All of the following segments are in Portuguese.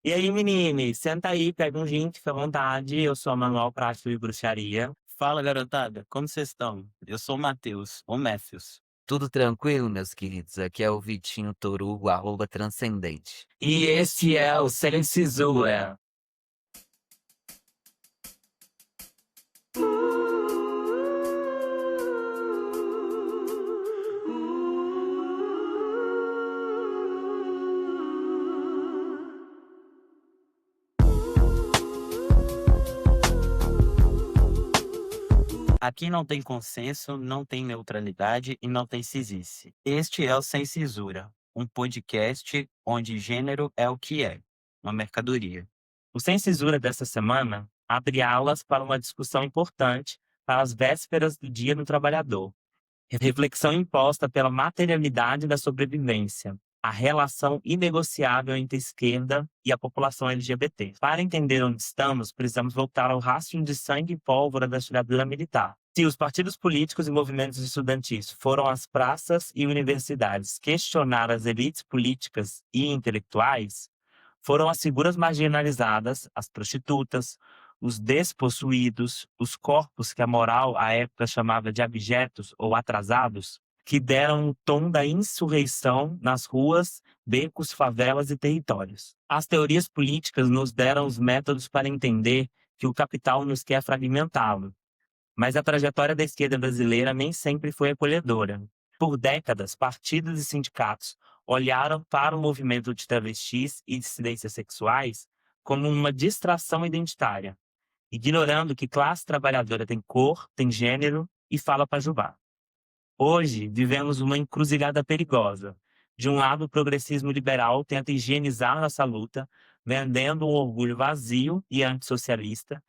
E aí, menine, senta aí, pega um gin, fica à vontade. Eu sou a Manuel Prático de Bruxaria. Fala, garotada, como vocês estão? Eu sou o Matheus, ou Matthews. Tudo tranquilo, meus queridos? Aqui é o Vitinho Torugo, @transcendente. E este é o Sem Censura. Aqui não tem consenso, não tem neutralidade e não tem cisice. Este é o Sem Censura, um podcast onde gênero é o que é, uma mercadoria. O Sem Censura dessa semana abre alas para uma discussão importante para as vésperas do Dia do Trabalhador. Reflexão imposta pela materialidade da sobrevivência, a relação inegociável entre a esquerda e a população LGBT. Para entender onde estamos, precisamos voltar ao rastro de sangue e pólvora da ditadura militar. Se os partidos políticos e movimentos estudantis foram às praças e universidades questionar as elites políticas e intelectuais, foram as figuras marginalizadas, as prostitutas, os despossuídos, os corpos que a moral à época chamava de abjetos ou atrasados, que deram o tom da insurreição nas ruas, becos, favelas e territórios. As teorias políticas nos deram os métodos para entender que o capital nos quer fragmentá-lo, mas a trajetória da esquerda brasileira nem sempre foi acolhedora. Por décadas, partidos e sindicatos olharam para o movimento de travestis e dissidências sexuais como uma distração identitária, ignorando que classe trabalhadora tem cor, tem gênero e fala para Jubá. Hoje, vivemos uma encruzilhada perigosa. De um lado, o progressismo liberal tenta higienizar nossa luta, vendendo um orgulho vazio e antissocialista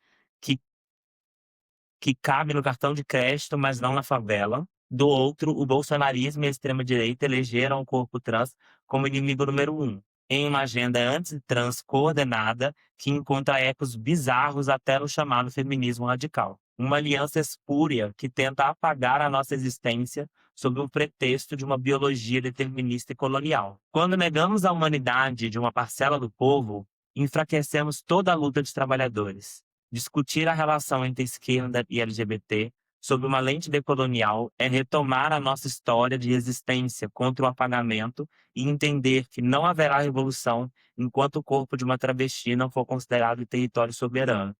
que cabe no cartão de crédito, mas não na favela. Do outro, o bolsonarismo e a extrema-direita elegeram o corpo trans como inimigo número um, em uma agenda anti-trans coordenada que encontra ecos bizarros até no chamado feminismo radical. Uma aliança espúria que tenta apagar a nossa existência sob o pretexto de uma biologia determinista e colonial. Quando negamos a humanidade de uma parcela do povo, enfraquecemos toda a luta dos trabalhadores. Discutir a relação entre esquerda e LGBT sob uma lente decolonial é retomar a nossa história de resistência contra o apagamento e entender que não haverá revolução enquanto o corpo de uma travesti não for considerado território soberano.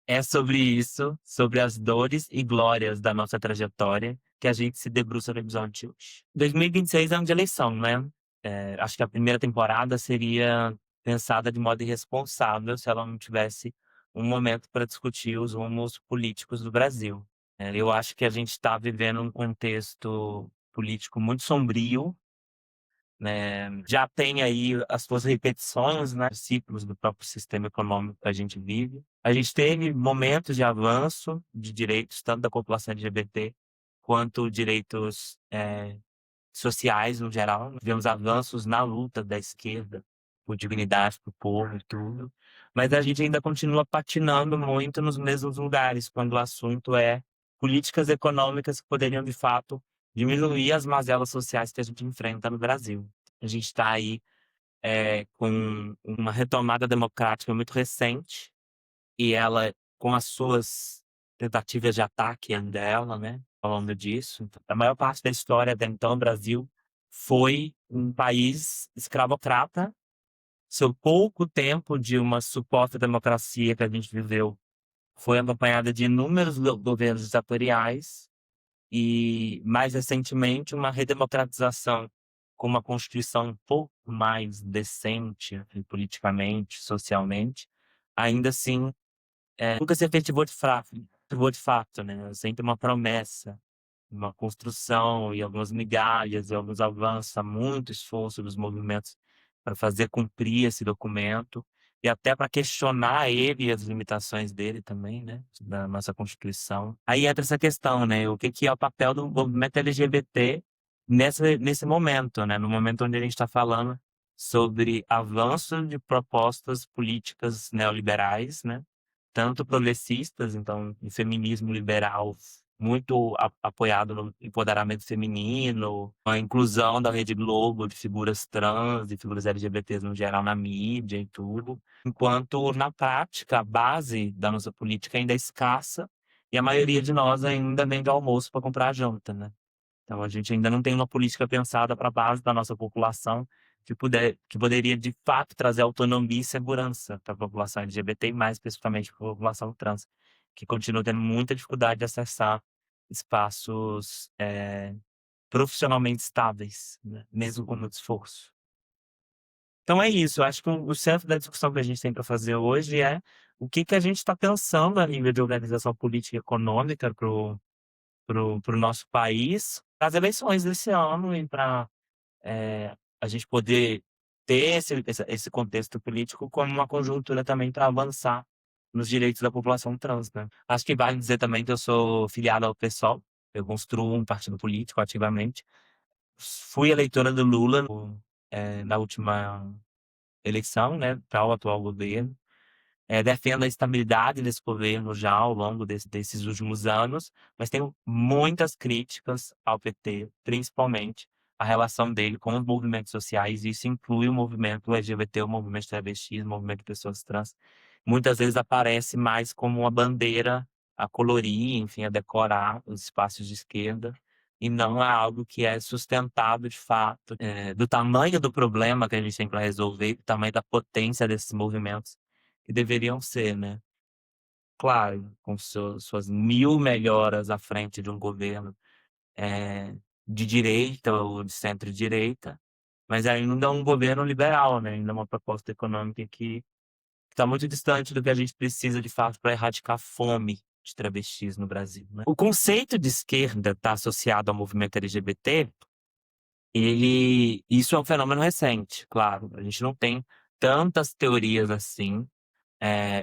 É sobre isso, sobre as dores e glórias da nossa trajetória, que a gente se debruça no episódio de hoje. 2026 é ano de eleição, né? Acho que a primeira temporada seria pensada de modo irresponsável se ela não tivesse um momento para discutir os rumos políticos do Brasil. Eu acho que a gente está vivendo um contexto político muito sombrio, né? Já tem aí as suas repetições, né? Ciclos do próprio sistema econômico que a gente vive. A gente teve momentos de avanço de direitos, tanto da população LGBT quanto direitos sociais no geral. Tivemos avanços na luta da esquerda por dignidade para o povo e tudo. Mas a gente ainda continua patinando muito nos mesmos lugares, quando o assunto é políticas econômicas que poderiam, de fato, diminuir as mazelas sociais que a gente enfrenta no Brasil. A gente está aí com uma retomada democrática muito recente, e ela, com as suas tentativas de ataque dela, né, falando disso. A maior parte da história até então, o Brasil foi um país escravocrata. Seu pouco tempo de uma suposta democracia que a gente viveu foi acompanhada de inúmeros governos ditatoriais e, mais recentemente, uma redemocratização com uma constituição um pouco mais decente, assim, politicamente, socialmente. Ainda assim, nunca se efetivou de fato, né? Sempre uma promessa, uma construção e algumas migalhas e alguns avanços, há muito esforço dos movimentos para fazer cumprir esse documento e até para questionar ele e as limitações dele também, né? Da nossa Constituição. Aí entra essa questão, né? O que que é o papel do movimento LGBT nesse momento, né? No momento onde a gente está falando sobre avanço de propostas políticas neoliberais, né? Tanto progressistas, então, o feminismo liberal muito apoiado no empoderamento feminino, a inclusão da Rede Globo de figuras trans e figuras LGBTs no geral na mídia e tudo. Enquanto, na prática, a base da nossa política ainda é escassa e a maioria de nós ainda vende almoço para comprar a janta, né? Então, a gente ainda não tem uma política pensada para a base da nossa população que poderia, de fato, trazer autonomia e segurança para a população LGBT e, mais especificamente, para a população trans, que continua tendo muita dificuldade de acessar espaços profissionalmente estáveis, né? Mesmo com muito esforço. Então, é isso. Eu acho que o centro da discussão que a gente tem para fazer hoje é o que a gente está pensando a nível de organização política e econômica para o nosso país, as eleições desse ano e para a gente poder ter esse contexto político como uma conjuntura também para avançar nos direitos da população trans, né? Acho que vale dizer também que eu sou filiado ao PSOL, eu construo um partido político ativamente. Fui eleitora do Lula na última eleição, né, para o atual governo. Defendo a estabilidade desse governo já ao longo desses últimos anos, mas tenho muitas críticas ao PT, principalmente a relação dele com os movimentos sociais, e isso inclui o movimento LGBT, o movimento travesti, o movimento de pessoas trans. Muitas vezes aparece mais como uma bandeira a colorir, enfim, a decorar os espaços de esquerda, e não é algo que é sustentável de fato, do tamanho do problema que a gente tem para resolver, do tamanho da potência desses movimentos que deveriam ser, né? Claro, com suas mil melhoras à frente de um governo de direita ou de centro-direita, mas ainda é um governo liberal, né? Ainda é uma proposta econômica que está muito distante do que a gente precisa de fato para erradicar a fome de travestis no Brasil, né? O conceito de esquerda está associado ao movimento LGBT. Isso é um fenômeno recente, claro. A gente não tem tantas teorias assim,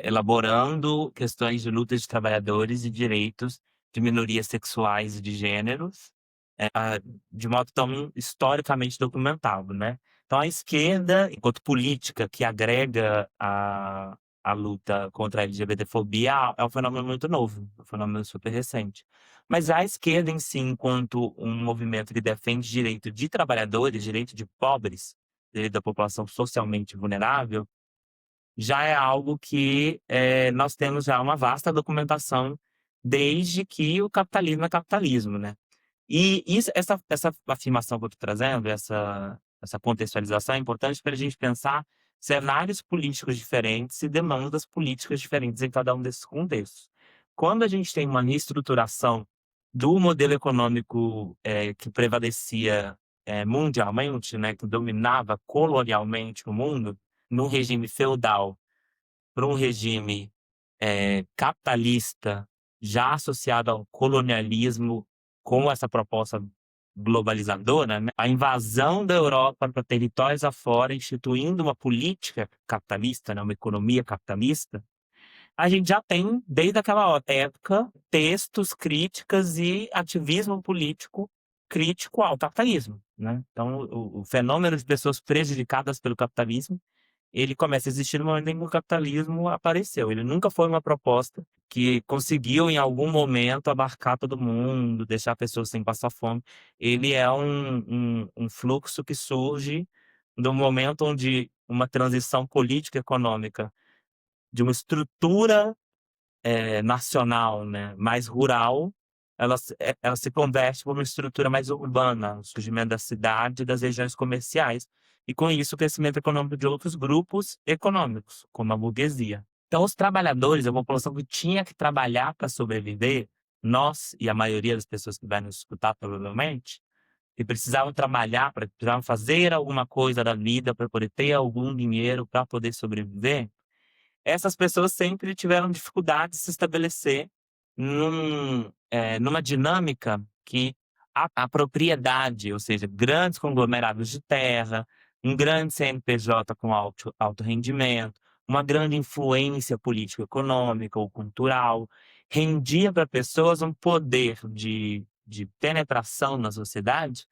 elaborando questões de luta de trabalhadores e direitos de minorias sexuais e de gêneros, de modo tão historicamente documentado, né? Então, a esquerda, enquanto política que agrega a luta contra a LGBTfobia, é um fenômeno muito novo, um fenômeno super recente. Mas a esquerda em si, enquanto um movimento que defende direito de trabalhadores, direito de pobres, direito da população socialmente vulnerável, já é algo que nós temos já uma vasta documentação desde que o capitalismo é capitalismo, né? E essa afirmação que eu estou trazendo, essa contextualização é importante para a gente pensar cenários políticos diferentes e demandas políticas diferentes em cada um desses contextos. Quando a gente tem uma reestruturação do modelo econômico que prevalecia mundialmente, né, que dominava colonialmente o mundo, num regime feudal para um regime capitalista, já associado ao colonialismo, com essa proposta globalizadora, né? A invasão da Europa para territórios afora, instituindo uma política capitalista, né? Uma economia capitalista, a gente já tem, desde aquela época, textos, críticas e ativismo político crítico ao capitalismo, né? Então, o fenômeno de pessoas prejudicadas pelo capitalismo, ele começa a existir no momento em que o capitalismo apareceu. Ele nunca foi uma proposta que conseguiu, em algum momento, abarcar todo mundo, deixar pessoas sem passar fome. Ele é um fluxo que surge no momento onde uma transição política e econômica de uma estrutura nacional, né, mais rural, ela se converte para uma estrutura mais urbana, o surgimento da cidade e das regiões comerciais, e com isso o crescimento econômico de outros grupos econômicos, como a burguesia. Então, os trabalhadores, a população que tinha que trabalhar para sobreviver, nós e a maioria das pessoas que vai nos escutar provavelmente, que precisavam trabalhar, precisavam fazer alguma coisa da vida para poder ter algum dinheiro para poder sobreviver, essas pessoas sempre tiveram dificuldade de se estabelecer numa dinâmica que a propriedade, ou seja, grandes conglomerados de terra, um grande CNPJ com alto rendimento, uma grande influência político-econômica ou cultural, rendia para pessoas um poder de penetração na sociedade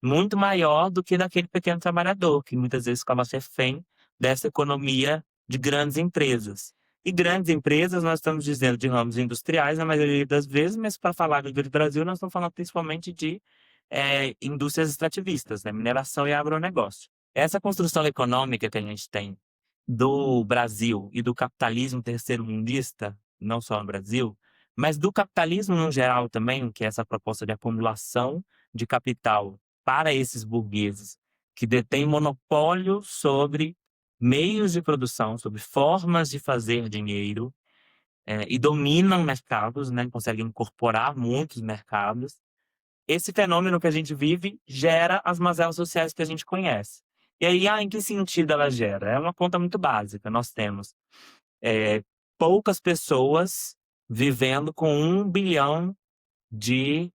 muito maior do que daquele pequeno trabalhador, que muitas vezes ficava refém dessa economia de grandes empresas. E grandes empresas, nós estamos dizendo de ramos industriais, na maioria das vezes, mas para falar do Brasil, nós estamos falando principalmente de indústrias extrativistas, né? Mineração e agronegócio. Essa construção econômica que a gente tem do Brasil e do capitalismo terceiro-mundista, não só no Brasil, mas do capitalismo no geral também, que é essa proposta de acumulação de capital para esses burgueses que detêm monopólio sobre meios de produção, sobre formas de fazer dinheiro, e dominam mercados, né, conseguem incorporar muitos mercados. Esse fenômeno que a gente vive gera as mazelas sociais que a gente conhece. E aí, em que sentido ela gera? É uma conta muito básica. Nós temos é, poucas pessoas vivendo com 1 bilhão de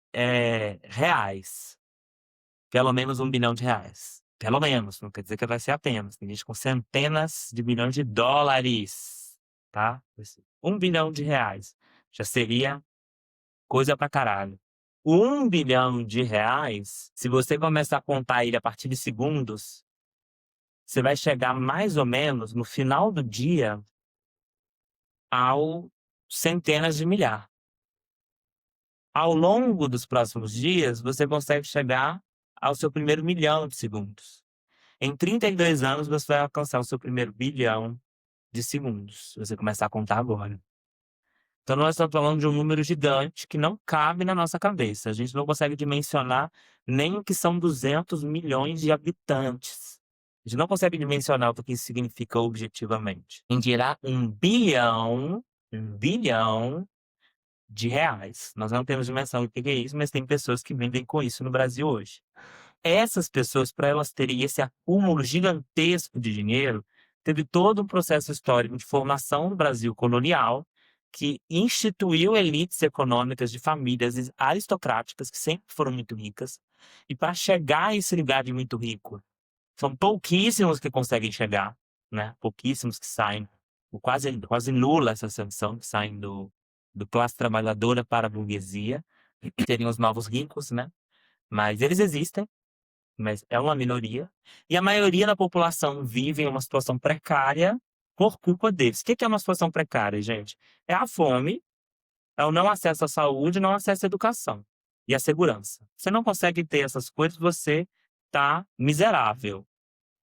reais. Pelo menos 1 bilhão de reais. Pelo menos, não quer dizer que vai ser apenas. Tem gente com centenas de bilhões de dólares, tá? 1 bilhão de reais. Já seria coisa pra caralho. 1 bilhão de reais, se você começar a contar ele a partir de segundos, você vai chegar mais ou menos no final do dia ao centenas de milhar. Ao longo dos próximos dias, você consegue chegar ao seu primeiro milhão de segundos. Em 32 anos, você vai alcançar o seu primeiro bilhão de segundos, se você começar a contar agora. Então, nós estamos falando de um número gigante que não cabe na nossa cabeça. A gente não consegue dimensionar nem o que são 200 milhões de habitantes. A gente não consegue dimensionar o que isso significa objetivamente. Em dirá 1 bilhão de reais. Nós não temos dimensão do que é isso, mas tem pessoas que vivem com isso no Brasil hoje. Essas pessoas, para elas terem esse acúmulo gigantesco de dinheiro, teve todo um processo histórico de formação no Brasil colonial, que instituiu elites econômicas de famílias aristocráticas, que sempre foram muito ricas, e para chegar a esse lugar de muito rico, são pouquíssimos que conseguem chegar, né? Pouquíssimos que saem, quase nula essa ascensão, que saem do classe trabalhadora para a burguesia, que seriam os novos ricos, né? Mas eles existem, mas é uma minoria. E a maioria da população vive em uma situação precária por culpa deles. O que é uma situação precária, gente? É a fome, é o não acesso à saúde, não acesso à educação e à segurança. Você não consegue ter essas coisas, você tá miserável.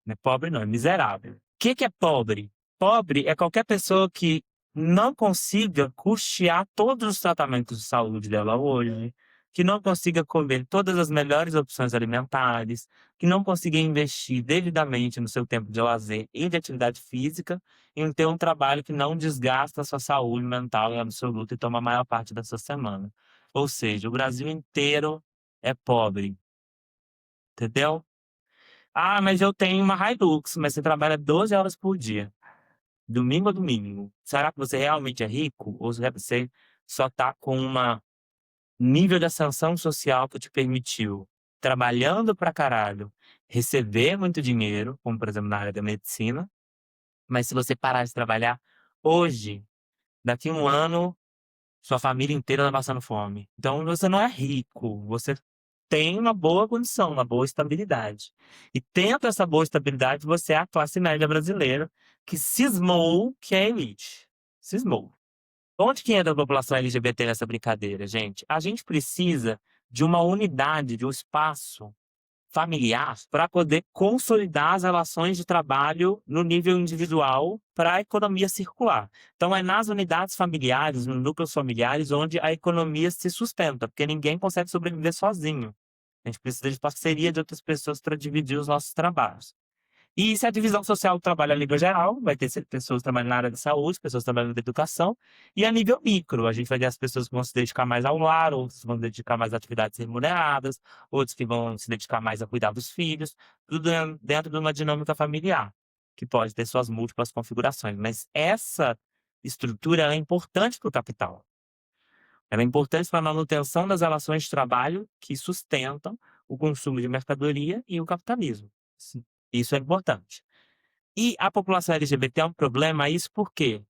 Não é pobre, não, é miserável. O que é pobre? Pobre é qualquer pessoa que não consiga custear todos os tratamentos de saúde dela hoje, que não consiga comer todas as melhores opções alimentares, que não consiga investir devidamente no seu tempo de lazer e de atividade física, em ter um trabalho que não desgasta a sua saúde mental em absoluto e toma a maior parte da sua semana. Ou seja, o Brasil inteiro é pobre, entendeu? Ah, mas eu tenho uma Hilux, mas você trabalha 12 horas por dia, domingo a domingo. Será que você realmente é rico? Ou você só está com um nível de ascensão social que te permitiu, trabalhando pra caralho, receber muito dinheiro, como por exemplo na área da medicina, mas se você parar de trabalhar hoje, daqui a um ano, sua família inteira está passando fome. Então você não é rico, você tem uma boa condição, uma boa estabilidade. E tendo essa boa estabilidade, você é a classe média brasileira que cismou que é elite. Cismou. Onde que entra a população LGBT nessa brincadeira, gente? A gente precisa de uma unidade, de um espaço familiar para poder consolidar as relações de trabalho no nível individual para a economia circular. Então, é nas unidades familiares, nos núcleos familiares, onde a economia se sustenta, porque ninguém consegue sobreviver sozinho. A gente precisa de parceria de outras pessoas para dividir os nossos trabalhos. E se a divisão social do trabalho a nível geral, vai ter pessoas trabalhando na área da saúde, pessoas trabalhando na educação, e a nível micro, a gente vai ter as pessoas que vão se dedicar mais ao lar, outros vão se dedicar mais a atividades remuneradas, outros que vão se dedicar mais a cuidar dos filhos, tudo dentro de uma dinâmica familiar, que pode ter suas múltiplas configurações. Mas essa estrutura ela é importante para o capital. Ela é importante para a manutenção das relações de trabalho que sustentam o consumo de mercadoria e o capitalismo. Isso é importante. E a população LGBT é um problema, isso por quê?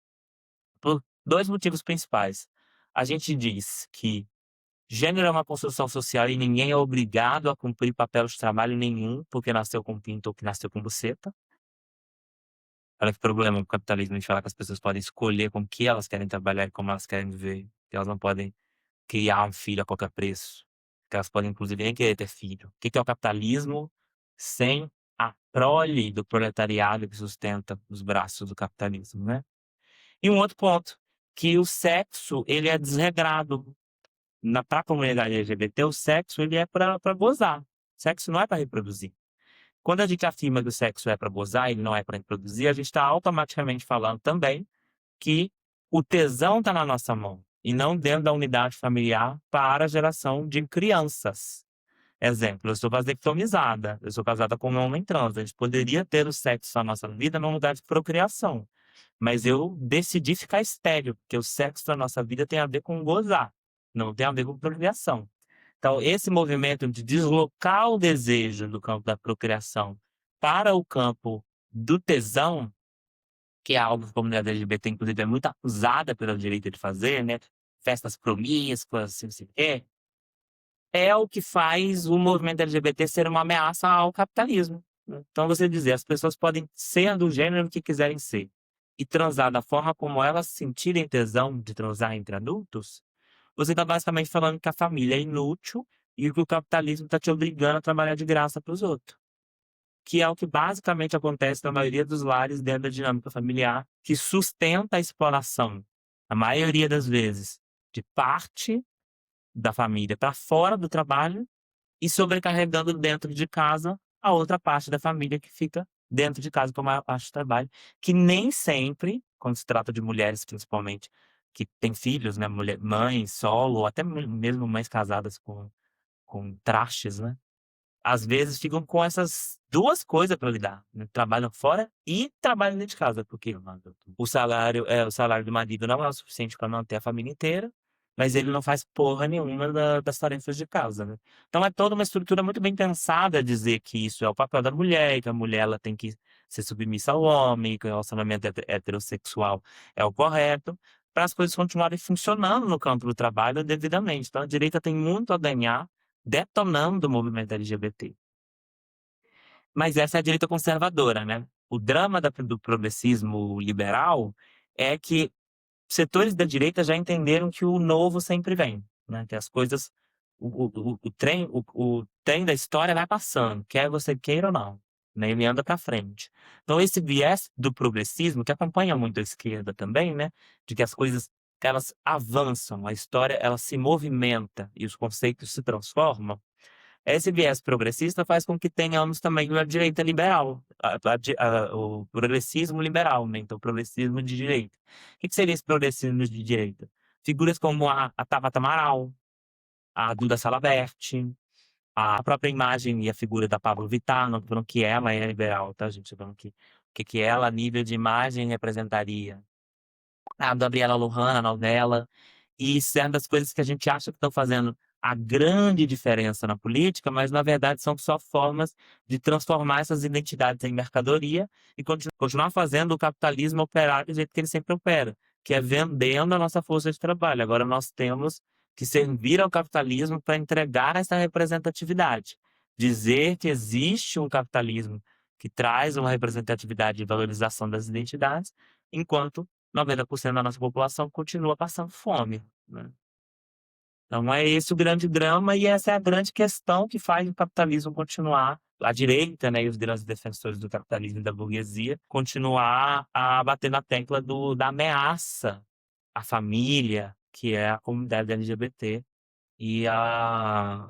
Por dois motivos principais. A gente diz que gênero é uma construção social e ninguém é obrigado a cumprir papel de trabalho nenhum porque nasceu com pinto ou que nasceu com buceta. Olha que problema o capitalismo de falar que as pessoas podem escolher com que elas querem trabalhar e como elas querem viver, que elas não podem criar um filho a qualquer preço, que elas podem inclusive nem querer ter filho. O que que é o capitalismo sem a prole do proletariado que sustenta os braços do capitalismo, né? E um outro ponto, que o sexo, ele é desregrado. Pra comunidade LGBT, o sexo, ele é para gozar. O sexo não é para reproduzir. Quando a gente afirma que o sexo é para gozar e não é para reproduzir, a gente está automaticamente falando também que o tesão está na nossa mão e não dentro da unidade familiar para a geração de crianças. Exemplo, eu sou vasectomizada, eu sou casada com um homem trans. A gente poderia ter o sexo na nossa vida num lugar de procriação, mas eu decidi ficar estéril, porque o sexo da nossa vida tem a ver com gozar, não tem a ver com procriação. Então, esse movimento de deslocar o desejo do campo da procriação para o campo do tesão, que é algo que a comunidade LGBT, inclusive, é muito acusada pela direita de fazer, né? Festas promíscuas, não sei o quê, é o que faz o movimento LGBT ser uma ameaça ao capitalismo, né? Então, você dizer, as pessoas podem ser do gênero que quiserem ser e transar da forma como elas sentirem tesão de transar entre adultos, você está basicamente falando que a família é inútil e que o capitalismo está te obrigando a trabalhar de graça para os outros. Que é o que basicamente acontece na maioria dos lares dentro da dinâmica familiar, que sustenta a exploração, a maioria das vezes, de parte da família para fora do trabalho e sobrecarregando dentro de casa a outra parte da família que fica dentro de casa com a maior parte do trabalho, que nem sempre, quando se trata de mulheres principalmente, que têm filhos, né, mães solo, ou até mesmo mães casadas com trastes, né? Às vezes ficam com essas duas coisas para lidar, né? Trabalham fora e trabalham dentro de casa, porque o salário do marido não é o suficiente para manter a família inteira, mas ele não faz porra nenhuma das tarefas de casa, né? Então é toda uma estrutura muito bem pensada dizer que isso é o papel da mulher, e que a mulher ela tem que ser submissa ao homem, que o relacionamento heterossexual é o correto, para as coisas continuarem funcionando no campo do trabalho devidamente. Então a direita tem muito a ganhar detonando o movimento LGBT. Mas essa é a direita conservadora, né? O drama do progressismo liberal é que setores da direita já entenderam que o novo sempre vem, né? Que as coisas, o trem da história vai passando, quer você queira ou não, né? Ele anda para frente. Então esse viés do progressismo, que acompanha muito a esquerda também, né? De que as coisas elas avançam, a história ela se movimenta e os conceitos se transformam. Esse viés progressista faz com que tenhamos também a direita liberal, o progressismo liberal, né? Então, o progressismo de direita. O que seria esse progressismo de direita? Figuras como a Tabata Amaral, a Duda Salabert, a própria imagem e a figura da Pablo Vittar, não tô falando que ela é liberal, tá, gente? Tô falando que, que ela, a nível de imagem, representaria. A Gabriela Lohan, a novela, e certas coisas que a gente acha que estão fazendo a grande diferença na política, mas na verdade são só formas de transformar essas identidades em mercadoria e continuar fazendo o capitalismo operar do jeito que ele sempre opera, que é vendendo a nossa força de trabalho. Agora nós temos que servir ao capitalismo para entregar essa representatividade, dizer que existe um capitalismo que traz uma representatividade e valorização das identidades, enquanto 90% da nossa população continua passando fome, né? Então é esse o grande drama e essa é a grande questão que faz o capitalismo continuar, a direita, né, e os grandes defensores do capitalismo e da burguesia, continuar a bater na tecla da ameaça à família, que é a comunidade LGBT, e a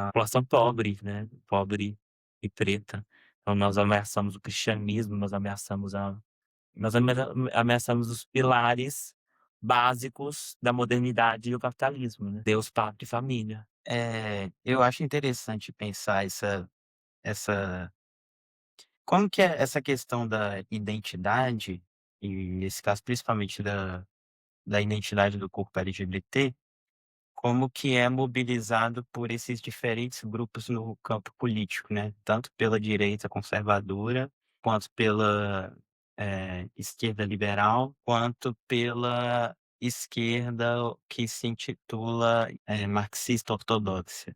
população pobre, né, pobre e preta. Então nós ameaçamos o cristianismo, nós ameaçamos os pilares básicos da modernidade e o capitalismo, né? Deus, pátria e família. Eu acho interessante pensar essa como que é essa questão da identidade, e nesse caso principalmente da identidade do corpo LGBT, como que é mobilizado por esses diferentes grupos no campo político, né? Tanto pela direita conservadora, quanto pela esquerda liberal, quanto pela esquerda que se intitula marxista ortodoxa.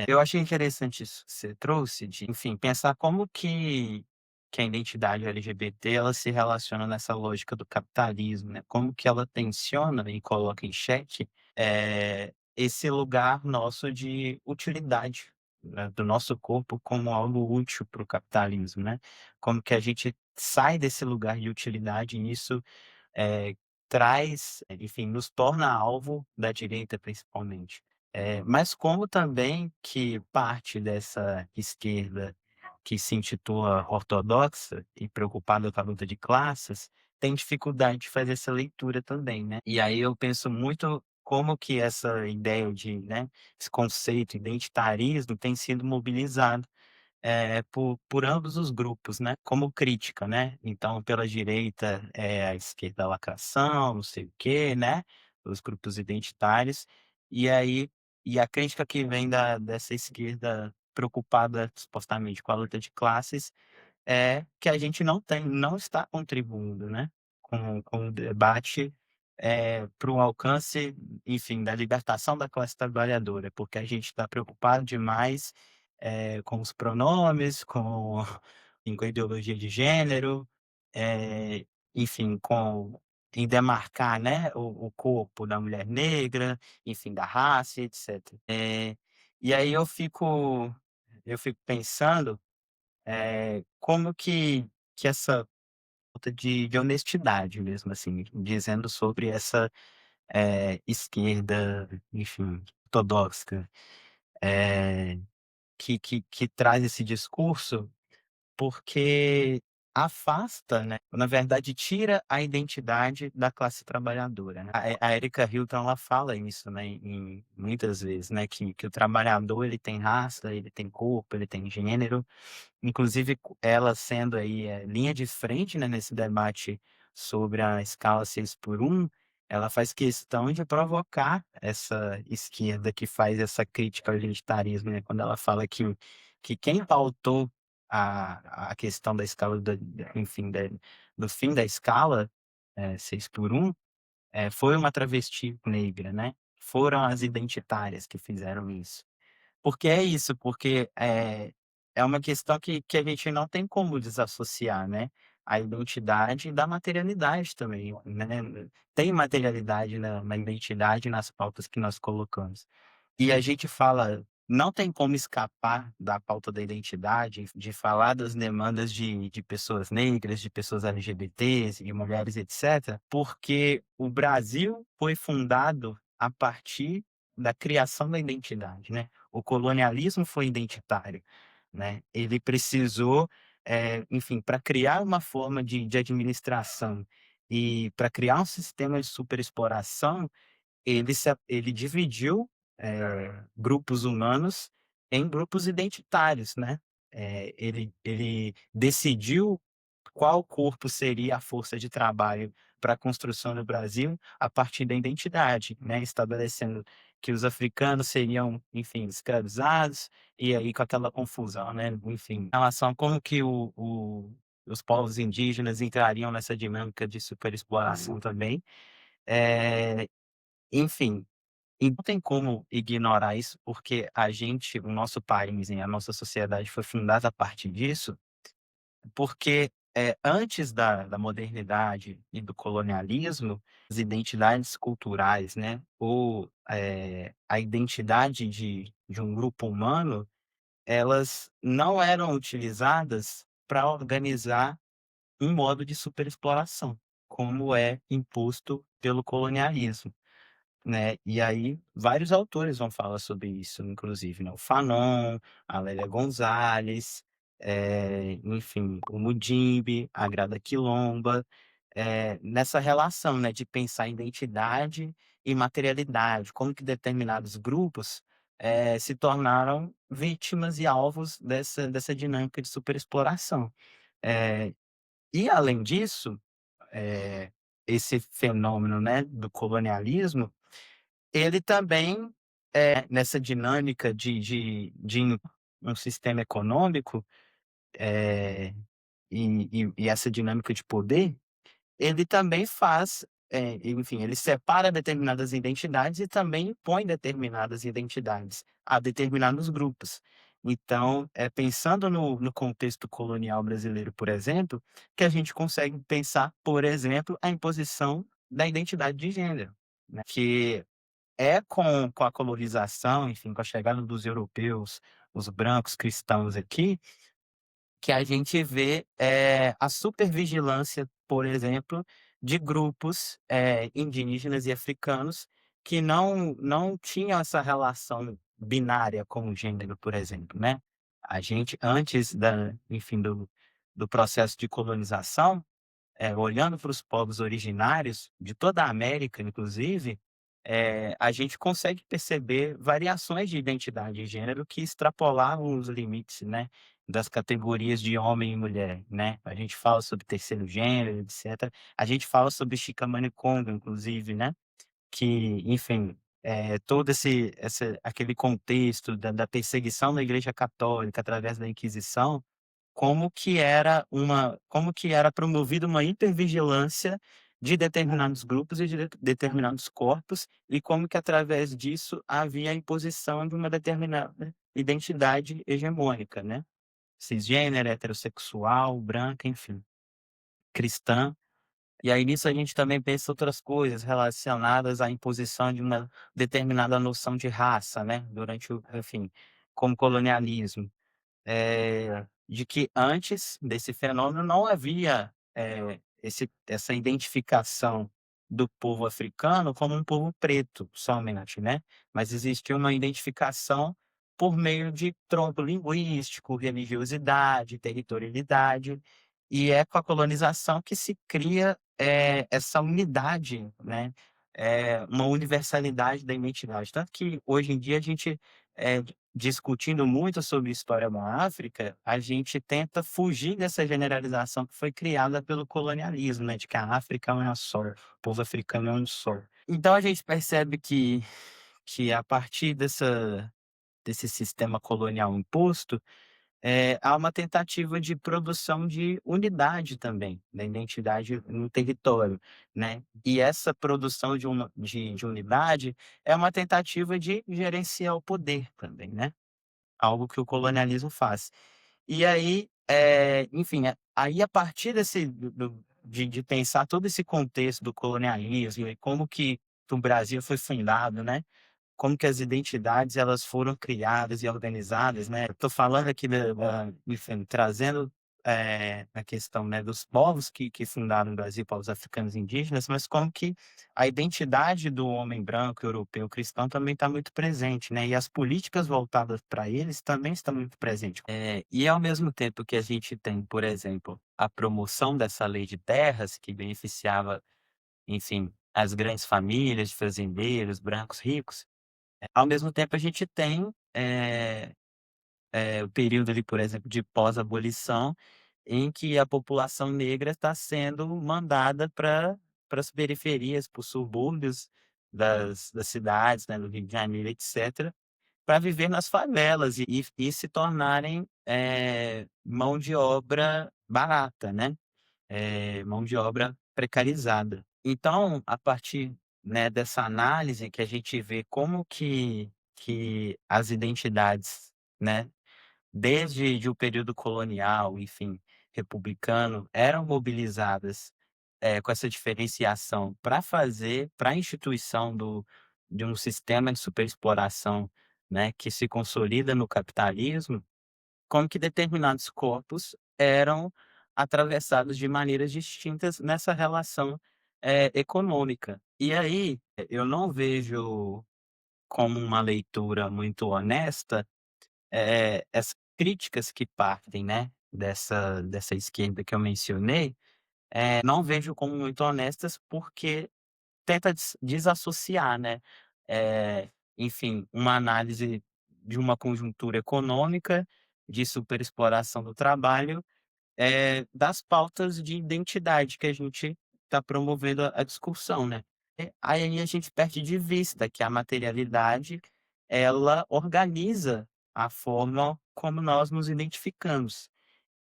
Eu achei interessante isso que você trouxe, de, enfim, pensar como que que a identidade LGBT ela se relaciona nessa lógica do capitalismo, né, como que ela tensiona e coloca em xeque, esse lugar nosso de utilidade, né, do nosso corpo como algo útil para o capitalismo, né. Como que a gente sai desse lugar de utilidade e isso, eh, traz, enfim, nos torna alvo da direita principalmente. Mas como também que parte dessa esquerda que se intitula ortodoxa e preocupada com a luta de classes, tem dificuldade de fazer essa leitura também, né. E aí eu penso muito como que essa ideia de, né, esse conceito identitarismo tem sido mobilizado por ambos os grupos, né, como crítica, né. Então, pela direita, a esquerda lacração, não sei o quê, né, os grupos identitários, e aí a crítica que vem dessa esquerda preocupada supostamente com a luta de classes, é que a gente não está contribuindo, né, com o debate, para o alcance, enfim, da libertação da classe trabalhadora, porque a gente está preocupado demais, com os pronomes, com a ideologia de gênero, eh, enfim, em demarcar, né, o corpo da mulher negra, enfim, da raça e etcétera. E aí eu fico pensando como que essa falta de honestidade mesmo, assim, dizendo sobre essa, esquerda, enfim, ortodoxa, eh, que traz esse discurso, porque afasta, né, na verdade tira a identidade da classe trabalhadora, né. A Erika Hilton ela fala isso, né, muitas vezes, né, que o trabalhador ele tem raça, ele tem corpo, ele tem gênero. Inclusive ela sendo aí, linha de frente, né, nesse debate sobre a escala 6 por 1, ela faz questão de provocar essa esquerda que faz essa crítica ao identitarismo, né, quando ela fala que quem pautou a questão da escala enfim, do fim da escala, 6 por 1, foi uma travesti negra, né, foram as identitárias que fizeram isso. Porque é isso, porque, é uma questão que a gente não tem como desassociar, né, a identidade da materialidade também, né. Tem materialidade na identidade e nas pautas que nós colocamos. E a gente fala não tem como escapar da pauta da identidade, de falar das demandas de pessoas negras, de pessoas LGBTs e mulheres, etcétera, porque o Brasil foi fundado a partir da criação da identidade, né. O colonialismo foi identitário, né. Ele precisou, enfim, para criar uma forma de administração e para criar um sistema de superexploração, ele dividiu, grupos humanos em grupos identitários, né. Ele decidiu qual corpo seria a força de trabalho para a construção do Brasil a partir da identidade, né, estabelecendo que os africanos seriam, enfim, escravizados, e aí com aquela confusão, né, enfim, em relação a como que os povos indígenas entrariam nessa dinâmica de superexploração também. Eh, Enfim, e não tem como ignorar isso, porque o nosso país e a nossa sociedade foi fundada a partir disso, porque, antes da modernidade e do colonialismo, as identidades culturais, né, ou, a identidade de um grupo humano, elas não eram utilizadas para organizar um modo de superexploração, como é imposto pelo colonialismo. Né, e aí vários autores vão falar sobre isso, inclusive, né, o Fanon, a Lélia Gonzalez, enfim, o Mudimbe, a Grada Quilomba, nessa relação, né, de pensar identidade e materialidade, como que determinados grupos, se tornaram vítimas e alvos dessa dinâmica de superexploração. Eh, e além disso, esse fenômeno, né, do colonialismo, ele também, nessa dinâmica de um sistema econômico, eh, e essa dinâmica de poder, ele também faz, enfim, ele separa determinadas identidades e também impõe determinadas identidades a determinados grupos. Então, pensando no contexto colonial brasileiro, por exemplo, que a gente consegue pensar, por exemplo, a imposição da identidade de gênero, né, que é com a colonização, enfim, com a chegada dos europeus, os brancos cristãos aqui, que a gente vê, a supervigilância, por exemplo, de grupos, indígenas e africanos que não tinham essa relação binária com o gênero, por exemplo, né. A gente antes da enfim, do processo de colonização, olhando para os povos originários de toda a América, inclusive, a gente consegue perceber variações de identidade e gênero que extrapolavam os limites, né, das categorias de homem e mulher, né. A gente fala sobre terceiro gênero, etcétera. A gente fala sobre Chicamanecongo, inclusive, né, que, enfim, todo aquele contexto da perseguição da Igreja Católica através da Inquisição, como que era promovida uma hipervigilância de determinados grupos e de determinados corpos, e como que através disso havia a imposição de uma determinada identidade hegemônica, né, cisgênera, heterossexual, branca, enfim, cristã. E aí nisso a gente também pensa outras coisas relacionadas à imposição de uma determinada noção de raça, né, durante o enfim, como colonialismo, de que antes desse fenômeno não havia, essa identificação do povo africano como um povo preto somente, né, mas existia uma identificação por meio de tronco linguístico, religiosidade, territorialidade, e é com a colonização que se cria, essa unidade, né, uma universalidade da identidade. Tanto que hoje em dia a gente, discutindo muito sobre história da África, a gente tenta fugir dessa generalização que foi criada pelo colonialismo, né, de que a África é uma só, o povo africano é um só. Então a gente percebe que a partir desse sistema colonial imposto, há uma tentativa de produção de unidade também, da identidade no território, né. E essa produção de unidade é uma tentativa de gerenciar o poder também, né, algo que o colonialismo faz. E aí, enfim, aí a partir desse de pensar todo esse contexto do colonialismo e como que o Brasil foi fundado, né, como que as identidades elas foram criadas e organizadas, né. Eu tô falando aqui enfim, trazendo, a questão, né, dos povos que fundaram o Brasil, povos africanos e indígenas, mas como que a identidade do homem branco, europeu, cristão também está muito presente, né, e as políticas voltadas para eles também estão muito presentes. E ao mesmo tempo que a gente tem, por exemplo, a promoção dessa lei de terras que beneficiava, enfim, as grandes famílias de fazendeiros, brancos ricos, ao mesmo tempo a gente tem, o período ali, por exemplo, de pós-abolição, em que a população negra está sendo mandada para as periferias, para os subúrbios das cidades, né, do Rio de Janeiro, etcétera, para viver nas favelas e se tornarem, mão de obra barata, né, mão de obra precarizada. Então, a partir, né, dessa análise que a gente vê como que as identidades, né, desde o período colonial, enfim, republicano, eram mobilizadas, com essa diferenciação para a instituição de um sistema de superexploração, né, que se consolida no capitalismo, como que determinados corpos eram atravessados de maneiras distintas nessa relação, econômica. E aí, eu não vejo como uma leitura muito honesta, essas críticas que partem, né, dessa esquerda que eu mencionei, não vejo como muito honestas, porque tenta desassociar, né, enfim, uma análise de uma conjuntura econômica, de superexploração do trabalho, das pautas de identidade que a gente está promovendo a discussão, né. Aí a gente perde de vista que a materialidade, ela organiza a forma como nós nos identificamos,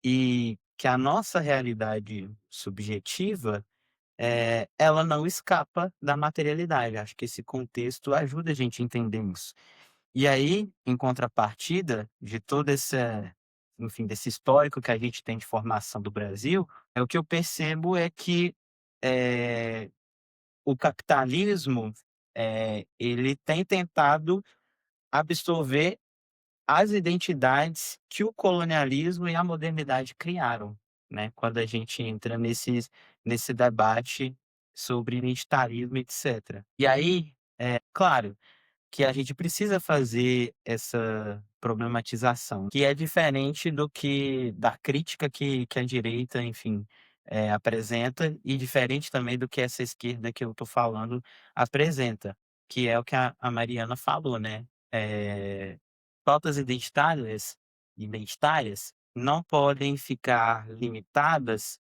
e que a nossa realidade subjetiva, ela não escapa da materialidade. Acho que esse contexto ajuda a gente a entender isso. E aí, em contrapartida de todo esse, enfim, desse histórico que a gente tem de formação do Brasil, o que eu percebo é que eh, o capitalismo ele tem tentado absorver as identidades que o colonialismo e a modernidade criaram, né? Quando a gente entra nesse debate sobre identitarismo, etc. E aí, claro, que a gente precisa fazer essa problematização, que é diferente do que da crítica que a direita, enfim, apresenta, e diferente também do que essa esquerda que eu estou falando apresenta, que é o que a Mariana falou, né? Pautas identitárias não podem ficar limitadas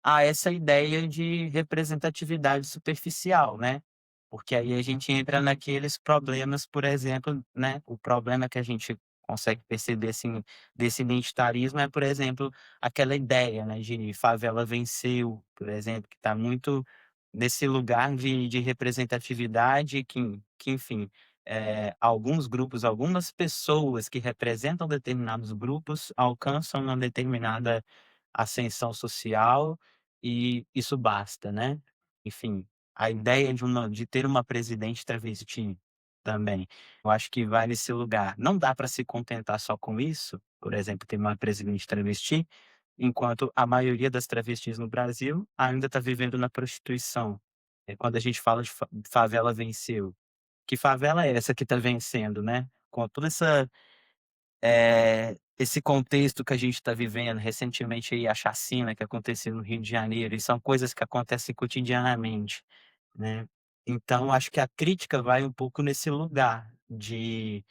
a essa ideia de representatividade superficial, né? Porque aí a gente entra naqueles problemas, por exemplo, né? O problema que a gente consegue perceber assim, desse identitarismo é, por exemplo, aquela ideia, né, de favela venceu, por exemplo, que está muito nesse lugar de representatividade que enfim, alguns grupos, algumas pessoas que representam determinados grupos alcançam uma determinada ascensão social e isso basta, né? Enfim, a ideia de ter uma presidente travesti também, eu acho que vai nesse lugar. Não dá para se contentar só com isso, por exemplo, ter uma presidente travesti, enquanto a maioria das travestis no Brasil ainda está vivendo na prostituição. Quando a gente fala de favela venceu, que favela é essa que está vencendo, né? Com toda esse contexto que a gente está vivendo, recentemente aí a chacina que aconteceu no Rio de Janeiro, e são coisas que acontecem cotidianamente, né? Então, acho que a crítica vai um pouco nesse lugar de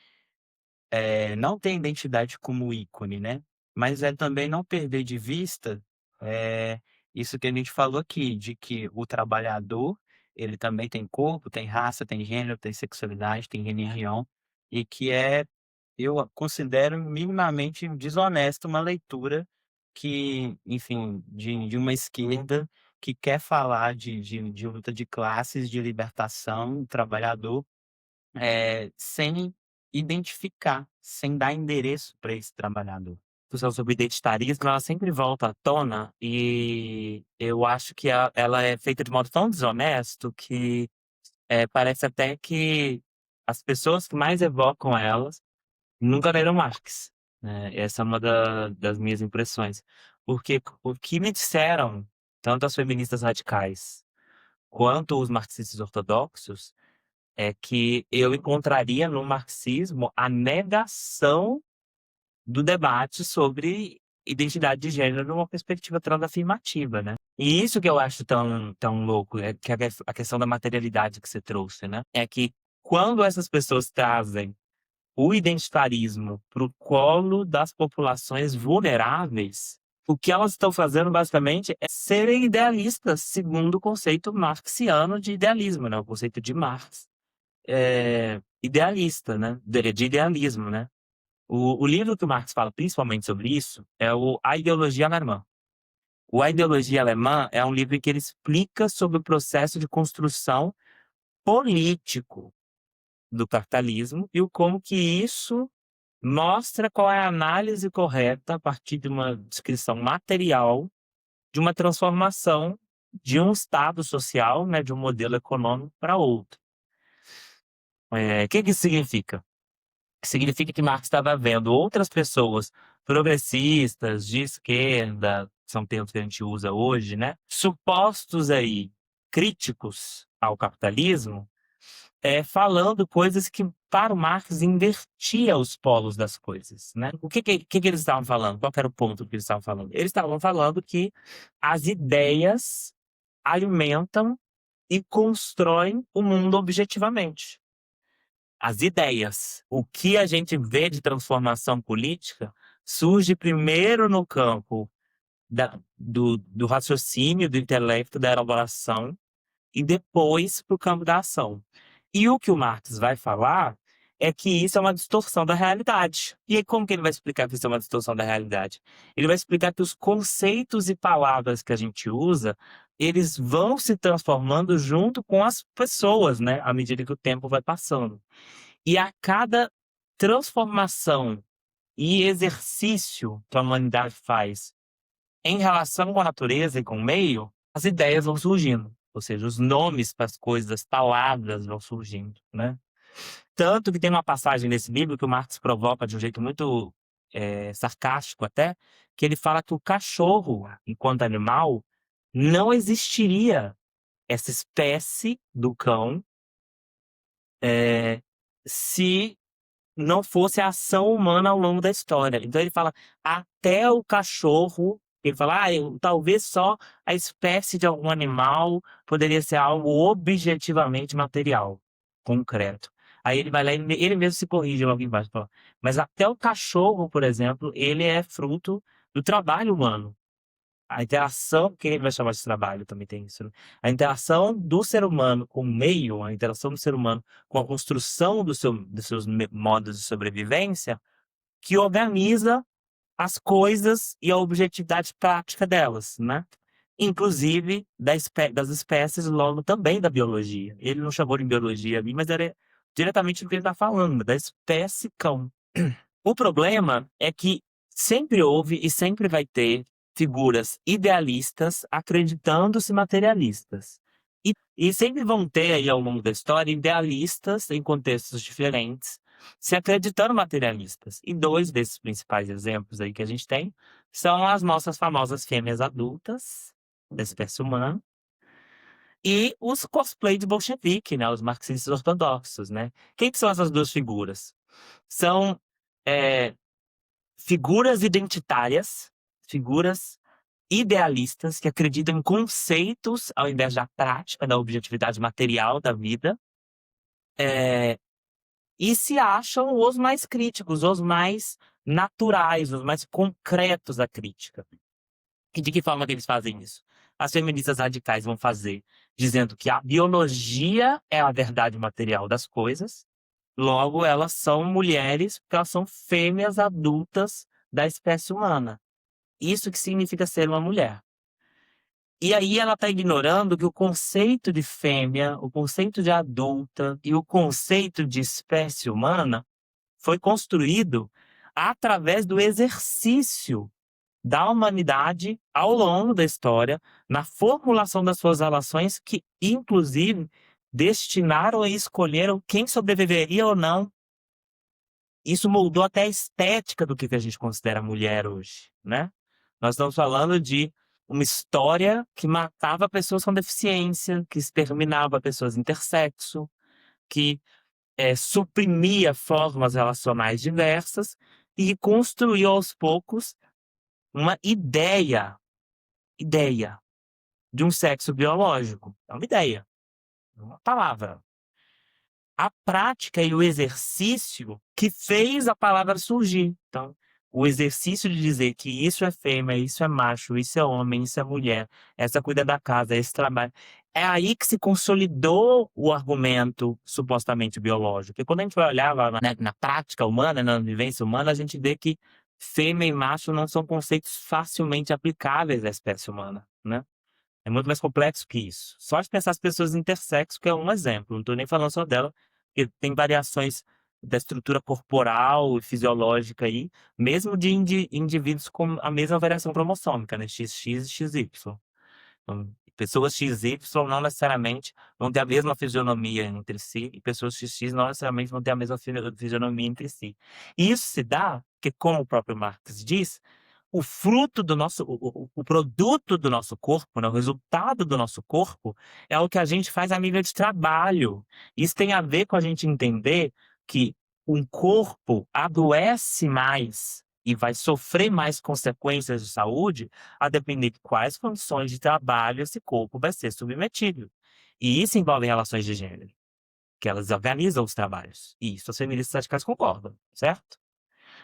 não ter identidade como ícone, né? Mas é também não perder de vista isso que a gente falou aqui, de que o trabalhador, ele também tem corpo, tem raça, tem gênero, tem sexualidade, tem religião, e que eu considero minimamente desonesta uma leitura que, enfim, de uma esquerda que quer falar de luta de classes, de libertação do trabalhador, sem identificar, sem dar endereço para esse trabalhador. A discussão sobre identitarismo, ela sempre volta à tona e eu acho que ela é feita de modo tão desonesto que parece até que as pessoas que mais evocam elas nunca leram Marx, né? Essa é uma das minhas impressões. Porque o que me disseram, tanto as feministas radicais quanto os marxistas ortodoxos, é que eu encontraria no marxismo a negação do debate sobre identidade de gênero numa perspectiva transafirmativa, né? E isso que eu acho tão louco, é que a questão da materialidade que você trouxe, né? É que quando essas pessoas trazem o identitarismo para o colo das populações vulneráveis, o que elas estão fazendo basicamente é serem idealistas, segundo o conceito marxiano de idealismo, né? O conceito de Marx idealista, né? De idealismo, né? O livro que o Marx fala principalmente sobre isso é A Ideologia Alemã. A Ideologia Alemã é um livro em que ele explica sobre o processo de construção político do capitalismo e como que isso mostra qual é a análise correta a partir de uma descrição material de uma transformação de um estado social, né, de um modelo econômico para outro. O que isso significa? Significa que Marx estava vendo outras pessoas progressistas, de esquerda, são termos que a gente usa hoje, né? Supostos aí críticos ao capitalismo, falando coisas que, para o Marx, invertia os polos das coisas, né? O que eles estavam falando? Qual era o ponto que eles estavam falando? Eles estavam falando que as ideias alimentam e constroem o mundo objetivamente. As ideias. O que a gente vê de transformação política surge primeiro no campo do raciocínio, do intelecto, da elaboração, e depois para o campo da ação. E o que o Marx vai falar é que isso é uma distorção da realidade. E aí, como que ele vai explicar que isso é uma distorção da realidade? Ele vai explicar que os conceitos e palavras que a gente usa, eles vão se transformando junto com as pessoas, né? À medida que o tempo vai passando. E a cada transformação e exercício que a humanidade faz em relação com a natureza e com o meio, as ideias vão surgindo. Ou seja, os nomes para as coisas, as palavras vão surgindo, né? Tanto que tem uma passagem nesse livro que o Marx provoca de um jeito muito sarcástico até, que ele fala que o cachorro, enquanto animal, não existiria essa espécie do cão se não fosse a ação humana ao longo da história. Então ele fala, até o cachorro, ele fala, talvez só a espécie de algum animal poderia ser algo objetivamente material, concreto. Aí ele vai lá e ele mesmo se corrige logo embaixo, fala, mas até o cachorro, por exemplo, ele é fruto do trabalho humano. A interação, que ele vai chamar de trabalho também tem isso, né? A interação do ser humano com o meio, a interação do ser humano com a construção dos seus modos de sobrevivência, que organiza as coisas e a objetividade prática delas, né? Inclusive das espécies, logo também da biologia. Ele não chamou de biologia ali, mas era diretamente do que ele está falando, da espécie cão. O problema é que sempre houve e sempre vai ter figuras idealistas acreditando-se materialistas. E sempre vão ter aí ao longo da história idealistas em contextos diferentes se acreditando materialistas. E dois desses principais exemplos aí que a gente tem são as nossas famosas fêmeas adultas da espécie humana e os cosplay de bolchevique, né, os marxistas ortodoxos, né? Quem que são essas duas figuras? São figuras identitárias, figuras idealistas que acreditam em conceitos ao invés da prática, da objetividade material da vida, e se acham os mais críticos, os mais naturais, os mais concretos da crítica. E de que forma que eles fazem isso? As feministas radicais vão fazer dizendo que a biologia é a verdade material das coisas, logo elas são mulheres, porque elas são fêmeas adultas da espécie humana. Isso que significa ser uma mulher. E aí ela está ignorando que o conceito de fêmea, o conceito de adulta e o conceito de espécie humana foi construído através do exercício da humanidade ao longo da história, na formulação das suas relações, que inclusive destinaram e escolheram quem sobreviveria ou não. Isso moldou até a estética do que a gente considera mulher hoje, né? Nós estamos falando de uma história que matava pessoas com deficiência, que exterminava pessoas intersexo, que suprimia formas relacionais diversas e construiu aos poucos uma ideia de um sexo biológico. É uma ideia, uma palavra. A prática e o exercício que fez a palavra surgir. Então, o exercício de dizer que isso é fêmea, isso é macho, isso é homem, isso é mulher, essa cuida da casa, esse trabalho. É aí que se consolidou o argumento supostamente biológico. E quando a gente vai olhar na prática humana, na vivência humana, a gente vê que fêmea e macho não são conceitos facilmente aplicáveis à espécie humana, né? É muito mais complexo que isso. Só de pensar as pessoas intersexo, que é um exemplo. Não estou nem falando só dela, porque tem variações da estrutura corporal e fisiológica aí, mesmo de indivíduos com a mesma variação cromossômica, né? XX e XY. Então, pessoas XY não necessariamente vão ter a mesma fisionomia entre si, e pessoas XX não necessariamente vão ter a mesma fisionomia entre si. E isso se dá porque, como o próprio Marx diz, o fruto do nosso, o produto do nosso corpo, né, o resultado do nosso corpo, é o que a gente faz a nível de trabalho. Isso tem a ver com a gente entender que um corpo adoece mais e vai sofrer mais consequências de saúde a depender de quais condições de trabalho esse corpo vai ser submetido. E isso envolve relações de gênero, que elas organizam os trabalhos. E isso as feministas radicais concordam, certo?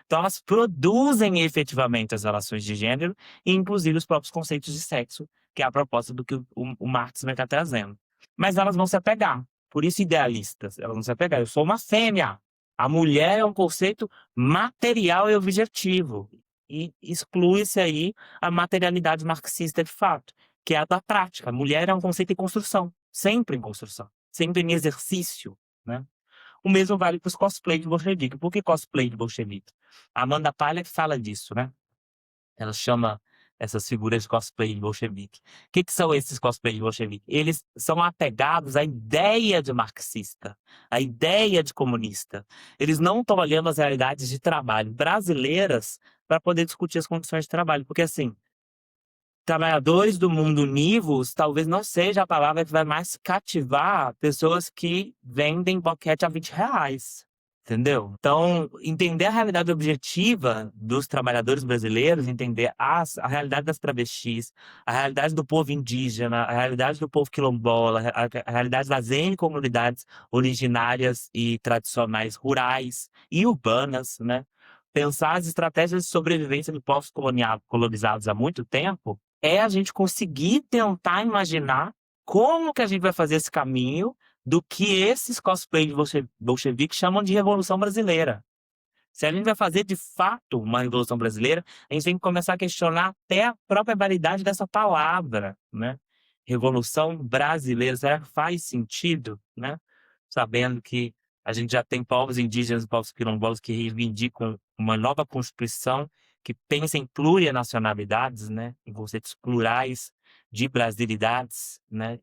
Então, elas produzem efetivamente as relações de gênero e, inclusive, os próprios conceitos de sexo, que é a proposta do que o Marx vai estar trazendo. Mas elas vão se apegar. Por isso, idealistas. Elas vão se apegar. Eu sou uma fêmea. A mulher é um conceito material e objetivo. E exclui-se aí a materialidade marxista de fato, que é a da prática. A mulher é um conceito em construção. Sempre em construção. Sempre em exercício, né? O mesmo vale para os cosplay de bolchevique. Por que cosplay de bolchevique? A Amanda Palmer fala disso, né? Ela chama essas figuras de cosplay de bolchevique. O que são esses cosplay de bolchevique? Eles são apegados à ideia de marxista, à ideia de comunista. Eles não estão olhando as realidades de trabalho brasileiras para poder discutir as condições de trabalho. Porque, assim, trabalhadores do mundo univos talvez não seja a palavra que vai mais cativar pessoas que vendem boquete a R$ 20. Entendeu? Então, entender a realidade objetiva dos trabalhadores brasileiros, entender a realidade das travestis, a realidade do povo indígena, a realidade do povo quilombola, a realidade das N comunidades originárias e tradicionais rurais e urbanas, né? Pensar as estratégias de sobrevivência de povos colonizados há muito tempo é a gente conseguir tentar imaginar como que a gente vai fazer esse caminho do que esses cosplays bolcheviques chamam de Revolução Brasileira. Se a gente vai fazer de fato uma Revolução Brasileira, a gente tem que começar a questionar até a própria validade dessa palavra, né? Revolução Brasileira, será que faz sentido, né? Sabendo que a gente já tem povos indígenas e povos quilombolas que reivindicam uma nova Constituição que pensa em plurinacionalidades, né? Em conceitos plurais de brasilidades, né?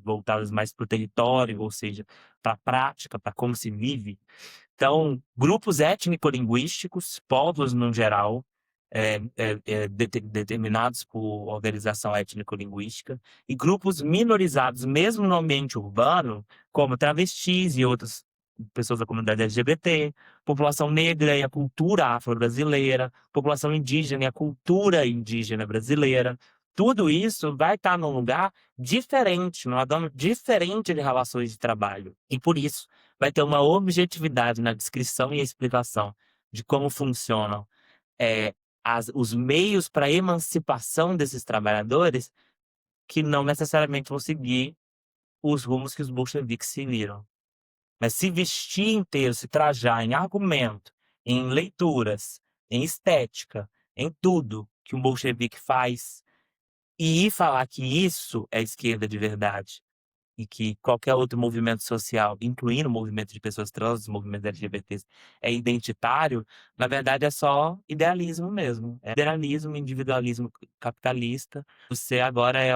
Voltadas mais para o território, ou seja, para a prática, para como se vive. Então, grupos étnico-linguísticos, povos no geral, determinados por organização étnico-linguística, e grupos minorizados, mesmo no ambiente urbano, como travestis e outras pessoas da comunidade LGBT, população negra e a cultura afro-brasileira, população indígena e a cultura indígena brasileira. Tudo isso vai estar num lugar diferente, num adorno diferente de relações de trabalho. E por isso, vai ter uma objetividade na descrição e explicação de como funcionam os meios para a emancipação desses trabalhadores que não necessariamente vão seguir os rumos que os bolcheviques seguiram. Mas se vestir inteiro, se trajar em argumento, em leituras, em estética, em tudo que um bolchevique faz, e ir falar que isso é esquerda de verdade, e que qualquer outro movimento social, incluindo o movimento de pessoas trans, os movimentos LGBTs, é identitário, na verdade é só idealismo mesmo. É idealismo, individualismo capitalista. Você agora é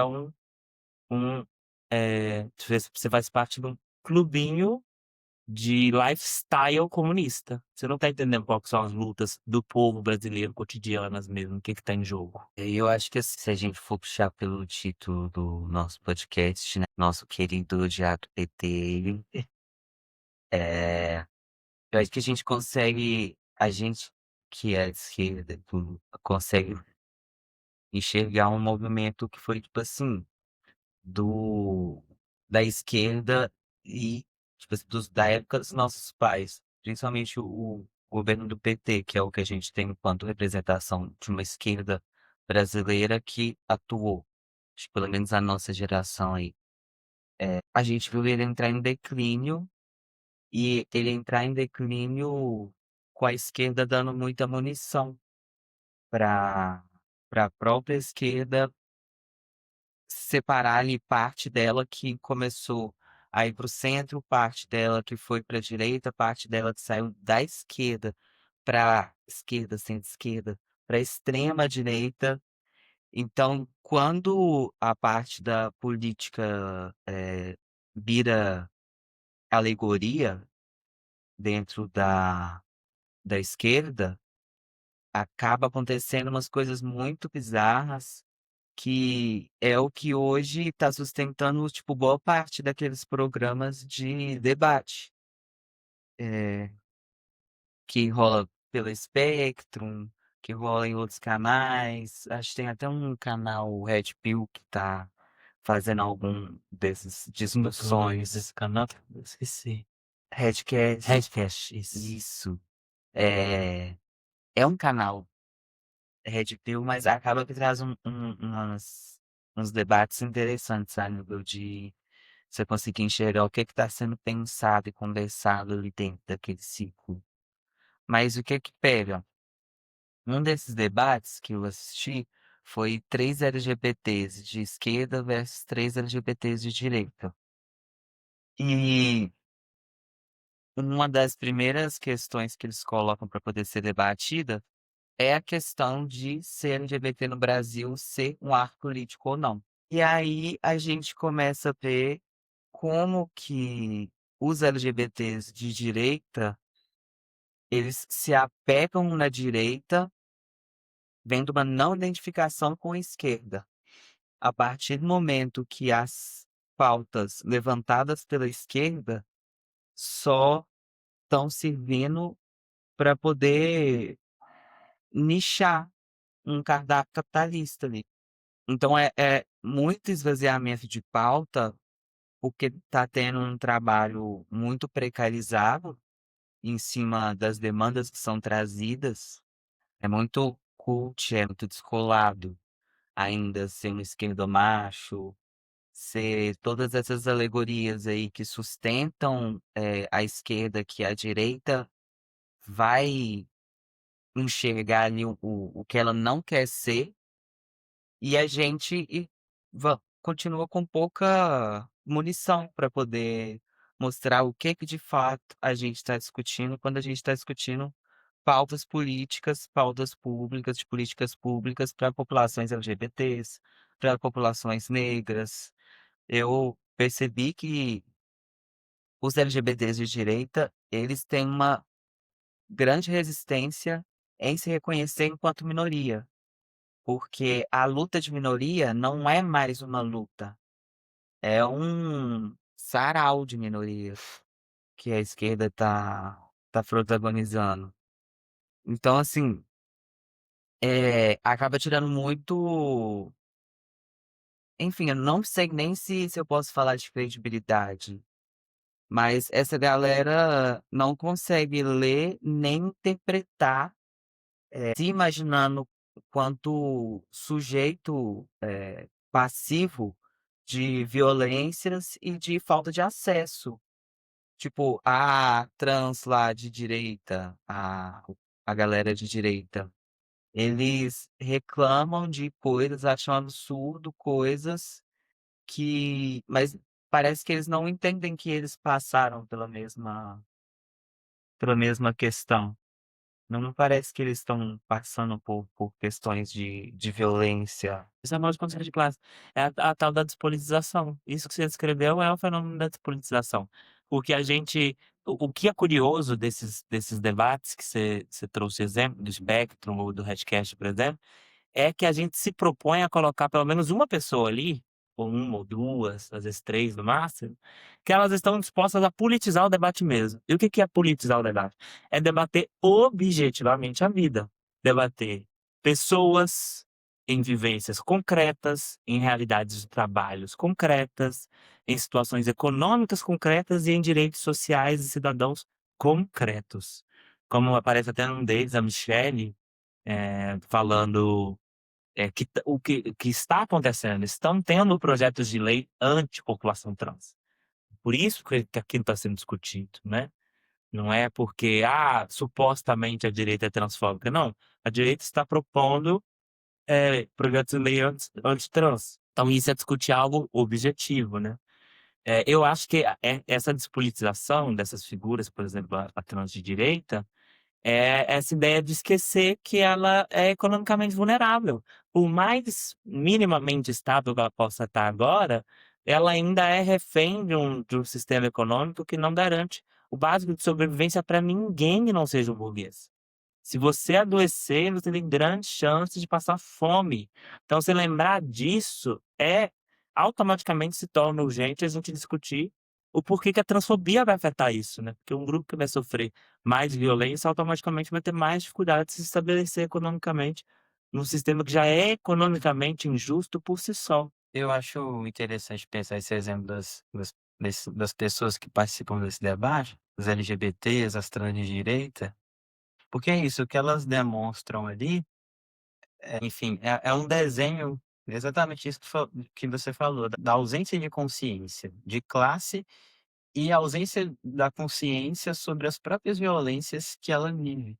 você faz parte de um clubinho de lifestyle comunista. Você não está entendendo quais são as lutas do povo brasileiro cotidianas mesmo, o que está em jogo. Eu acho que assim, se a gente for puxar pelo título do nosso podcast, né? Nosso querido Odiado PT, é, eu acho que a gente que é de esquerda, tudo, consegue enxergar um movimento que foi, tipo assim, do, da esquerda e, tipo assim, da época dos nossos pais, principalmente o governo do PT, que é o que a gente tem enquanto representação de uma esquerda brasileira que atuou, acho que pelo menos a nossa geração aí. A gente viu ele entrar em declínio e ele entrar em declínio com a esquerda dando muita munição para a própria esquerda separar ali parte dela que começou a ir para o centro, parte dela que foi para a direita, parte dela que saiu da esquerda para esquerda, centro-esquerda, para extrema direita. Então, quando a parte da política vira alegoria dentro da esquerda, acaba acontecendo umas coisas muito bizarras que é o que hoje está sustentando, tipo, boa parte daqueles programas de debate, eh, que rola pela Spectrum, que rola em outros canais. Acho que tem até um canal Red Pill que tá fazendo algum desses discussões. Esse canal, eu esqueci. Redcast. Redcast, isso. Isso. É, é um canal Red Pill, mas acaba que traz uns debates interessantes a nível de você conseguir enxergar o que está sendo pensado e conversado ali dentro daquele ciclo. Mas o que que pega? Um desses debates que eu assisti foi três LGBTs de esquerda versus três LGBTs de direita. E uma das primeiras questões que eles colocam para poder ser debatida é a questão de ser LGBT no Brasil ser um arco político ou não. E aí a gente começa a ver como que os LGBTs de direita, eles se apegam na direita, vendo uma não identificação com a esquerda. A partir do momento que as pautas levantadas pela esquerda só estão servindo para poder nichar um cardápio capitalista ali. Então é muito esvaziamento de pauta, porque está tendo um trabalho muito precarizado em cima das demandas que são trazidas. É muito cult, é muito descolado ainda ser um esquerdomacho, ser todas essas alegorias aí que sustentam, a esquerda, que a direita vai enxergar ali o que ela não quer ser, e a gente continua com pouca munição para poder mostrar o que de fato a gente está discutindo quando a gente está discutindo pautas políticas, pautas públicas, de políticas públicas para populações LGBTs, para populações negras. Eu percebi que os LGBTs de direita, eles têm uma grande resistência em se reconhecer enquanto minoria, porque a luta de minoria não é mais uma luta, é um sarau de minorias que a esquerda tá protagonizando. Então, assim, acaba tirando muito. Enfim, eu não sei nem se eu posso falar de credibilidade, mas essa galera não consegue ler nem interpretar, se imaginando quanto sujeito, passivo de violências e de falta de acesso. Tipo, a trans lá de direita, a galera de direita, eles reclamam de coisas, acham absurdo coisas mas parece que eles não entendem que eles passaram pela mesma questão. Não me parece que eles estão passando por questões de violência. Isso é mal de consciência de classe. É a tal da despolitização. Isso que você descreveu é o fenômeno da despolitização. Porque a gente. O que é curioso desses debates que você trouxe exemplo, do Spectrum ou do Redcast, por exemplo, é que a gente se propõe a colocar pelo menos uma pessoa ali, ou uma ou duas, às vezes três no máximo, que elas estão dispostas a politizar o debate mesmo. E o que é politizar o debate? É debater objetivamente a vida. Debater pessoas em vivências concretas, em realidades de trabalhos concretas, em situações econômicas concretas e em direitos sociais e cidadãos concretos. Como aparece até num deles, a Michelle, falando o que está acontecendo. Estão tendo projetos de lei anti-população trans. Por isso que aquilo está sendo discutido, né? Não é porque, supostamente a direita é transfóbica. Não. A direita está propondo projetos de lei anti-trans. Então, isso é discutir algo objetivo, né? Eu acho que essa despolitização dessas figuras, por exemplo, a trans de direita, é essa ideia de esquecer que ela é economicamente vulnerável. Por mais minimamente estável que ela possa estar agora, ela ainda é refém de um sistema econômico que não garante o básico de sobrevivência para ninguém que não seja um burguês. Se você adoecer, você tem grandes chances de passar fome. Então, se lembrar disso automaticamente se torna urgente a gente discutir o porquê que a transfobia vai afetar isso, né? Porque um grupo que vai sofrer mais violência automaticamente vai ter mais dificuldade de se estabelecer economicamente num sistema que já é economicamente injusto por si só. Eu acho interessante pensar esse exemplo das pessoas que participam desse debate, os LGBTs, as trans de direita, porque é isso, o que elas demonstram ali, enfim, é um desenho, exatamente isso que você falou, da ausência de consciência de classe e a ausência da consciência sobre as próprias violências que ela vive.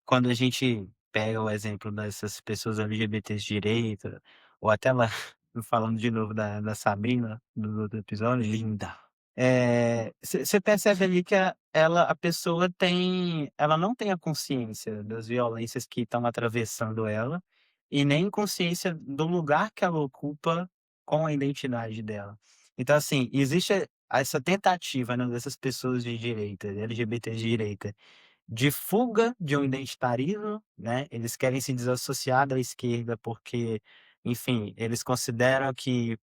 Quando a gente pega o exemplo dessas pessoas LGBTs de direita, ou até lá, falando de novo da Sabrina, do outro episódio, Linda. Você percebe ali que a pessoa ela não tem a consciência das violências que estão atravessando ela, e nem consciência do lugar que ela ocupa com a identidade dela. Então, assim, existe essa tentativa, né, dessas pessoas de direita, LGBTs de direita, de fuga de um identitarismo, né? Eles querem se desassociar da esquerda porque, enfim, eles consideram que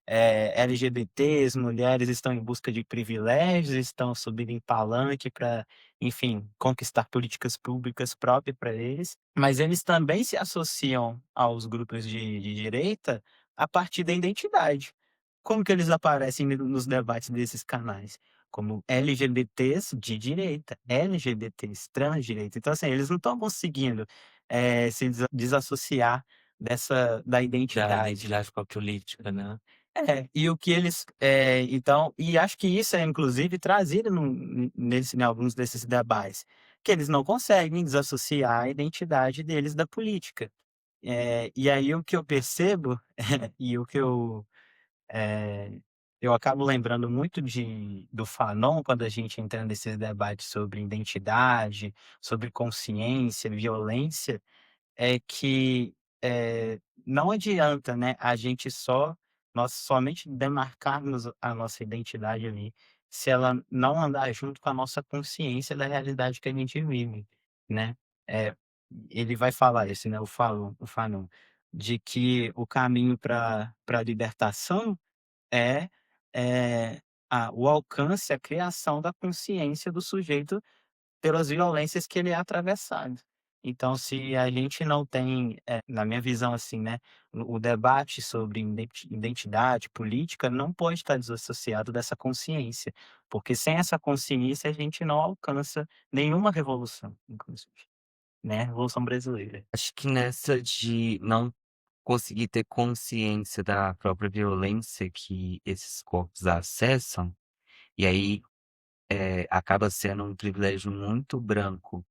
LGBTs, mulheres estão em busca de privilégios, estão subindo em palanque para, enfim, conquistar políticas públicas próprias para eles, mas eles também se associam aos grupos de direita a partir da identidade. Como que eles aparecem nos debates desses canais? Como LGBTs de direita, LGBTs transdireita. Então, assim, eles não estão conseguindo se desassociar da Da identidade. identidade política, né? E o que eles, então, e acho que isso é inclusive trazido em alguns desses debates, que eles não conseguem desassociar a identidade deles da política. E aí o que eu percebo e o que eh, eu acabo lembrando muito do Fanon quando a gente entra nesses debates sobre identidade, sobre consciência, violência, é que, não adianta, né, nós somente demarcarmos a nossa identidade ali, se ela não andar junto com a nossa consciência da realidade que a gente vive, né. Eh, Ele vai falar isso, né, o Fanon, de que o caminho para a libertação é, o alcance, a criação da consciência do sujeito pelas violências que ele é atravessado. Então, se a gente não tem, na minha visão, assim, né, o debate sobre identidade política não pode estar desassociado dessa consciência, porque sem essa consciência a gente não alcança nenhuma revolução, inclusive, né, a Revolução Brasileira. Acho que nessa de não conseguir ter consciência da própria violência que esses corpos acessam, e aí, acaba sendo um privilégio muito branco.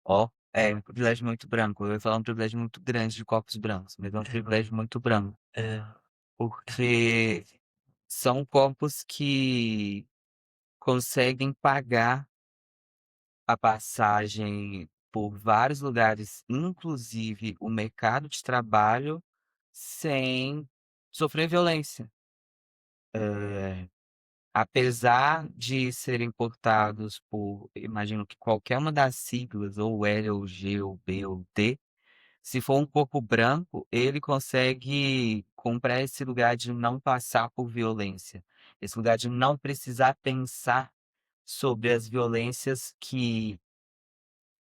Um privilégio muito branco, eu ia falar um privilégio muito grande de corpos brancos, mas é um privilégio muito branco, É. porque são corpos que conseguem pagar a passagem por vários lugares, inclusive o mercado de trabalho, sem sofrer violência. Apesar de serem portados por, imagino que qualquer uma das siglas, ou L, ou G, ou B, ou T, se for um corpo branco, ele consegue comprar esse lugar de não passar por violência, esse lugar de não precisar pensar sobre as violências que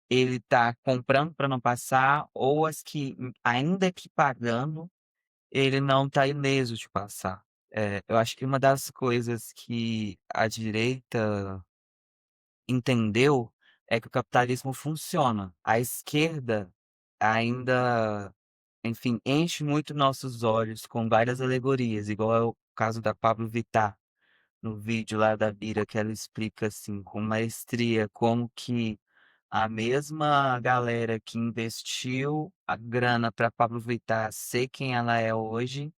ele está comprando para não passar, ou as que, ainda que pagando, ele não está ileso de passar. Eu acho que uma das coisas que a direita entendeu é que o capitalismo funciona. A esquerda ainda, enfim, enche muito nossos olhos com várias alegorias, igual é o caso da Pablo Vittar, no vídeo lá da Bira, que ela explica, assim, com maestria, como que a mesma galera que investiu a grana para Pablo Vittar ser quem ela é hoje,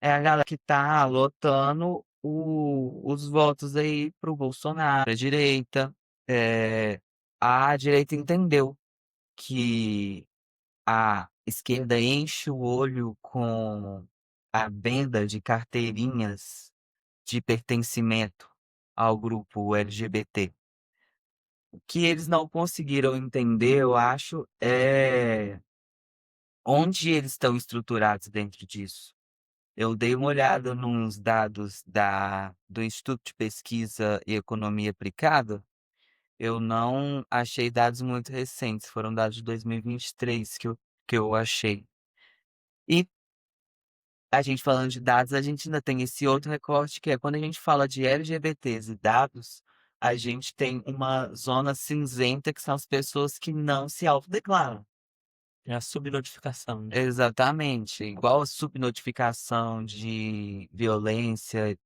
é a galera que tá lotando os votos aí pro Bolsonaro, a direita. A direita entendeu que a esquerda enche o olho com a venda de carteirinhas de pertencimento ao grupo LGBT. O que eles não conseguiram entender, eu acho, é onde eles estão estruturados dentro disso. Eu dei uma olhada nos dados do Instituto de Pesquisa e Economia Aplicada. Eu não achei dados muito recentes, foram dados de 2023 que eu achei. E a gente falando de dados, a gente ainda tem esse outro recorte, que é quando a gente fala de LGBTs e dados, a gente tem uma zona cinzenta, que são as pessoas que não se autodeclaram. É a subnotificação, né? Exatamente, igual a subnotificação de violência,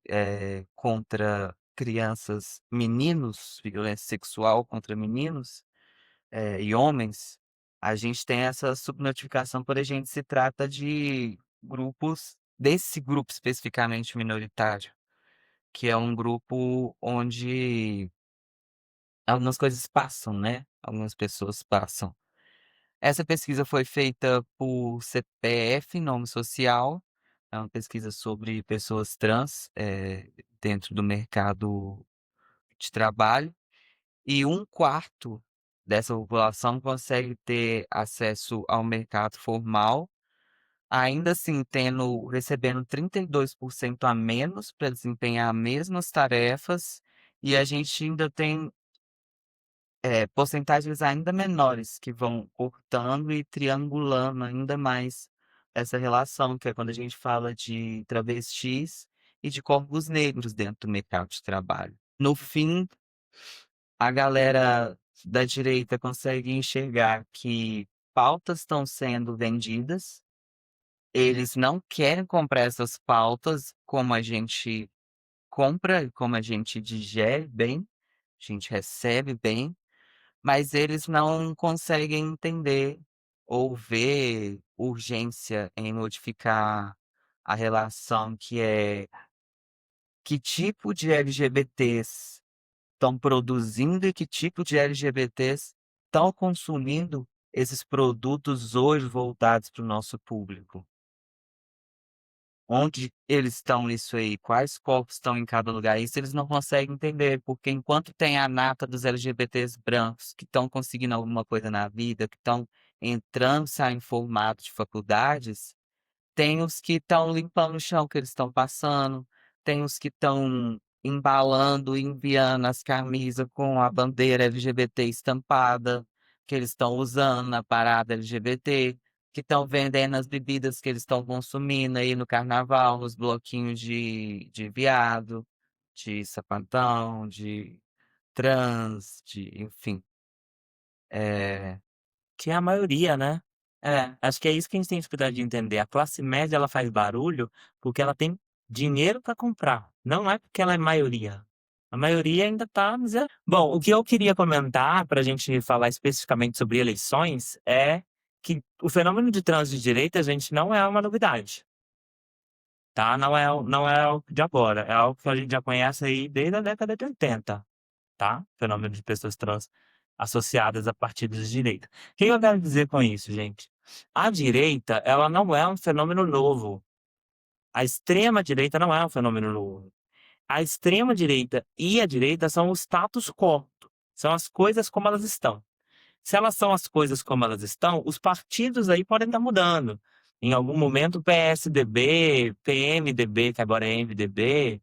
contra crianças, meninos, violência sexual contra meninos, e homens, a gente tem essa subnotificação quando a gente se trata de grupos, desse grupo especificamente minoritário, que é um grupo onde algumas coisas passam, né? Algumas pessoas passam. Essa pesquisa foi feita por CPF, Nome Social, é uma pesquisa sobre pessoas trans, dentro do mercado de trabalho, e 1/4 dessa população consegue ter acesso ao mercado formal, ainda assim recebendo 32% a menos para desempenhar as mesmas tarefas, e a gente ainda tem porcentagens ainda menores que vão cortando e triangulando ainda mais essa relação, que é quando a gente fala de travestis e de corpos negros dentro do mercado de trabalho. No fim, a galera da direita consegue enxergar que pautas estão sendo vendidas, eles não querem comprar essas pautas como a gente compra, como a gente digere bem, a gente recebe bem, mas eles não conseguem entender ou ver urgência em modificar a relação que é que tipo de LGBTs estão produzindo e que tipo de LGBTs estão consumindo esses produtos hoje voltados para o nosso público. Onde eles estão nisso aí? Quais corpos estão em cada lugar? Isso eles não conseguem entender, porque enquanto tem a nata dos LGBTs brancos que estão conseguindo alguma coisa na vida, que estão entrando, saindo formato de faculdades, tem os que estão limpando o chão que eles estão passando, tem os que estão embalando e enviando as camisas com a bandeira LGBT estampada, que eles estão usando na parada LGBT, que estão vendendo as bebidas que eles estão consumindo aí no carnaval, nos bloquinhos de viado, de sapatão, de trans, enfim. Que é a maioria, né? É, Acho que é isso que a gente tem dificuldade de entender. A classe média, ela faz barulho porque ela tem dinheiro para comprar. Não é porque ela é maioria. A maioria ainda está. Bom, o que eu queria comentar, para a gente falar especificamente sobre eleições, é que o fenômeno de trânsito de direita, gente, não é uma novidade. Tá? Não é algo de agora. É algo que a gente já conhece aí desde a década de 80. Tá? Fenômeno de pessoas trans associadas a partidos de direita. O que eu quero dizer com isso, gente? A direita, ela não é um fenômeno novo. A extrema direita não é um fenômeno novo. A extrema direita e a direita são o status quo. São as coisas como elas estão. Se elas são as coisas como elas estão, os partidos aí podem estar mudando. Em algum momento, PSDB, PMDB, que agora é MDB,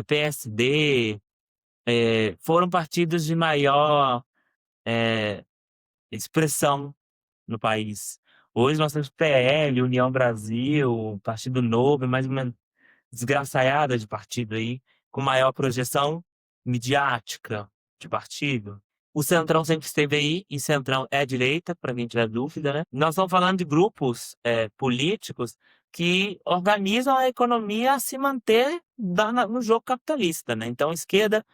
PSD, foram partidos de maior expressão no país. Hoje nós temos PL, União Brasil, Partido Novo, mais uma desgraçaiada de partido aí, com maior projeção midiática de partido. O Centrão sempre esteve aí, e Centrão é direita, para quem tiver dúvida, né? Nós estamos falando de grupos políticos que organizam a economia a se manter no jogo capitalista, né? Então, esquerda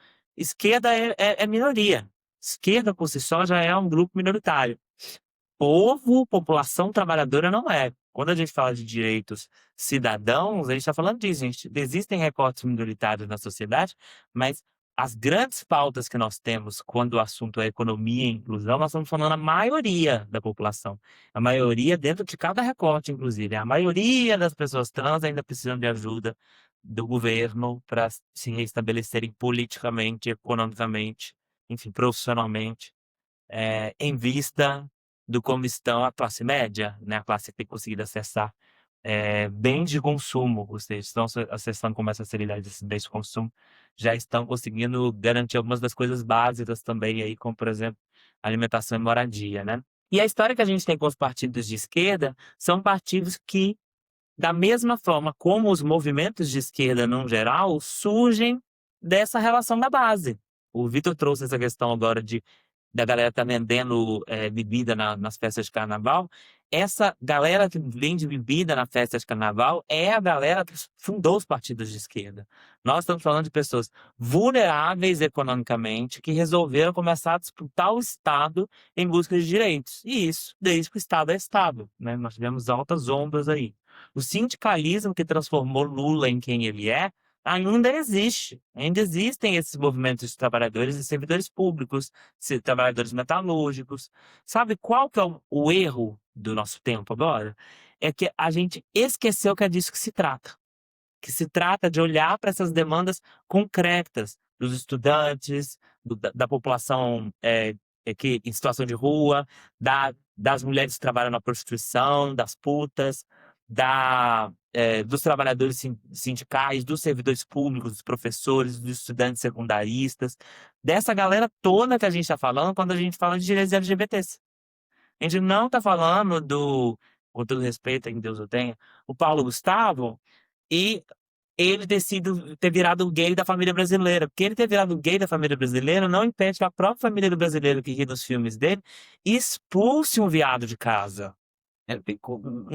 é minoria. Esquerda, por si só, já é um grupo minoritário. Povo, população trabalhadora não é. Quando a gente fala de direitos cidadãos, a gente está falando disso, gente. Existem recortes minoritários na sociedade, mas as grandes pautas que nós temos quando o assunto é economia e inclusão, nós estamos falando a maioria da população. A maioria dentro de cada recorte, inclusive. A maioria das pessoas trans ainda precisam de ajuda do governo para se restabelecerem politicamente, economicamente, enfim, profissionalmente, em vista do como estão a classe média, né? A classe que tem conseguido acessar bens de consumo, ou seja, estão acessando com mais facilidade esses bens de consumo, já estão conseguindo garantir algumas das coisas básicas também aí, como por exemplo, alimentação e moradia, né? E a história que a gente tem com os partidos de esquerda são partidos que, da mesma forma como os movimentos de esquerda no geral, surgem dessa relação da base. O Vitor trouxe essa questão agora da galera que tá vendendo bebida nas festas de carnaval. Essa galera que vende bebida na festa de carnaval é a galera que fundou os partidos de esquerda. Nós estamos falando de pessoas vulneráveis economicamente que resolveram começar a disputar o Estado em busca de direitos. E isso desde que o Estado é Estado, né? Nós tivemos altas ondas aí. O sindicalismo que transformou Lula em quem ele é ainda existem esses movimentos de trabalhadores e servidores públicos, trabalhadores metalúrgicos. Sabe qual que é o erro do nosso tempo agora? É que a gente esqueceu que é disso que se trata de olhar para essas demandas concretas dos estudantes, da população que, em situação de rua, das mulheres que trabalham na prostituição, das putas, dos trabalhadores sindicais, dos servidores públicos, dos professores, dos estudantes secundaristas, dessa galera toda que a gente está falando quando a gente fala de direitos LGBTs. A gente não está falando com todo respeito, em Deus o tenha, o Paulo Gustavo e ele ter virado gay da família brasileira. Porque ele ter virado gay da família brasileira não impede que a própria família do brasileiro que ri dos filmes dele expulse um viado de casa. É bem comum.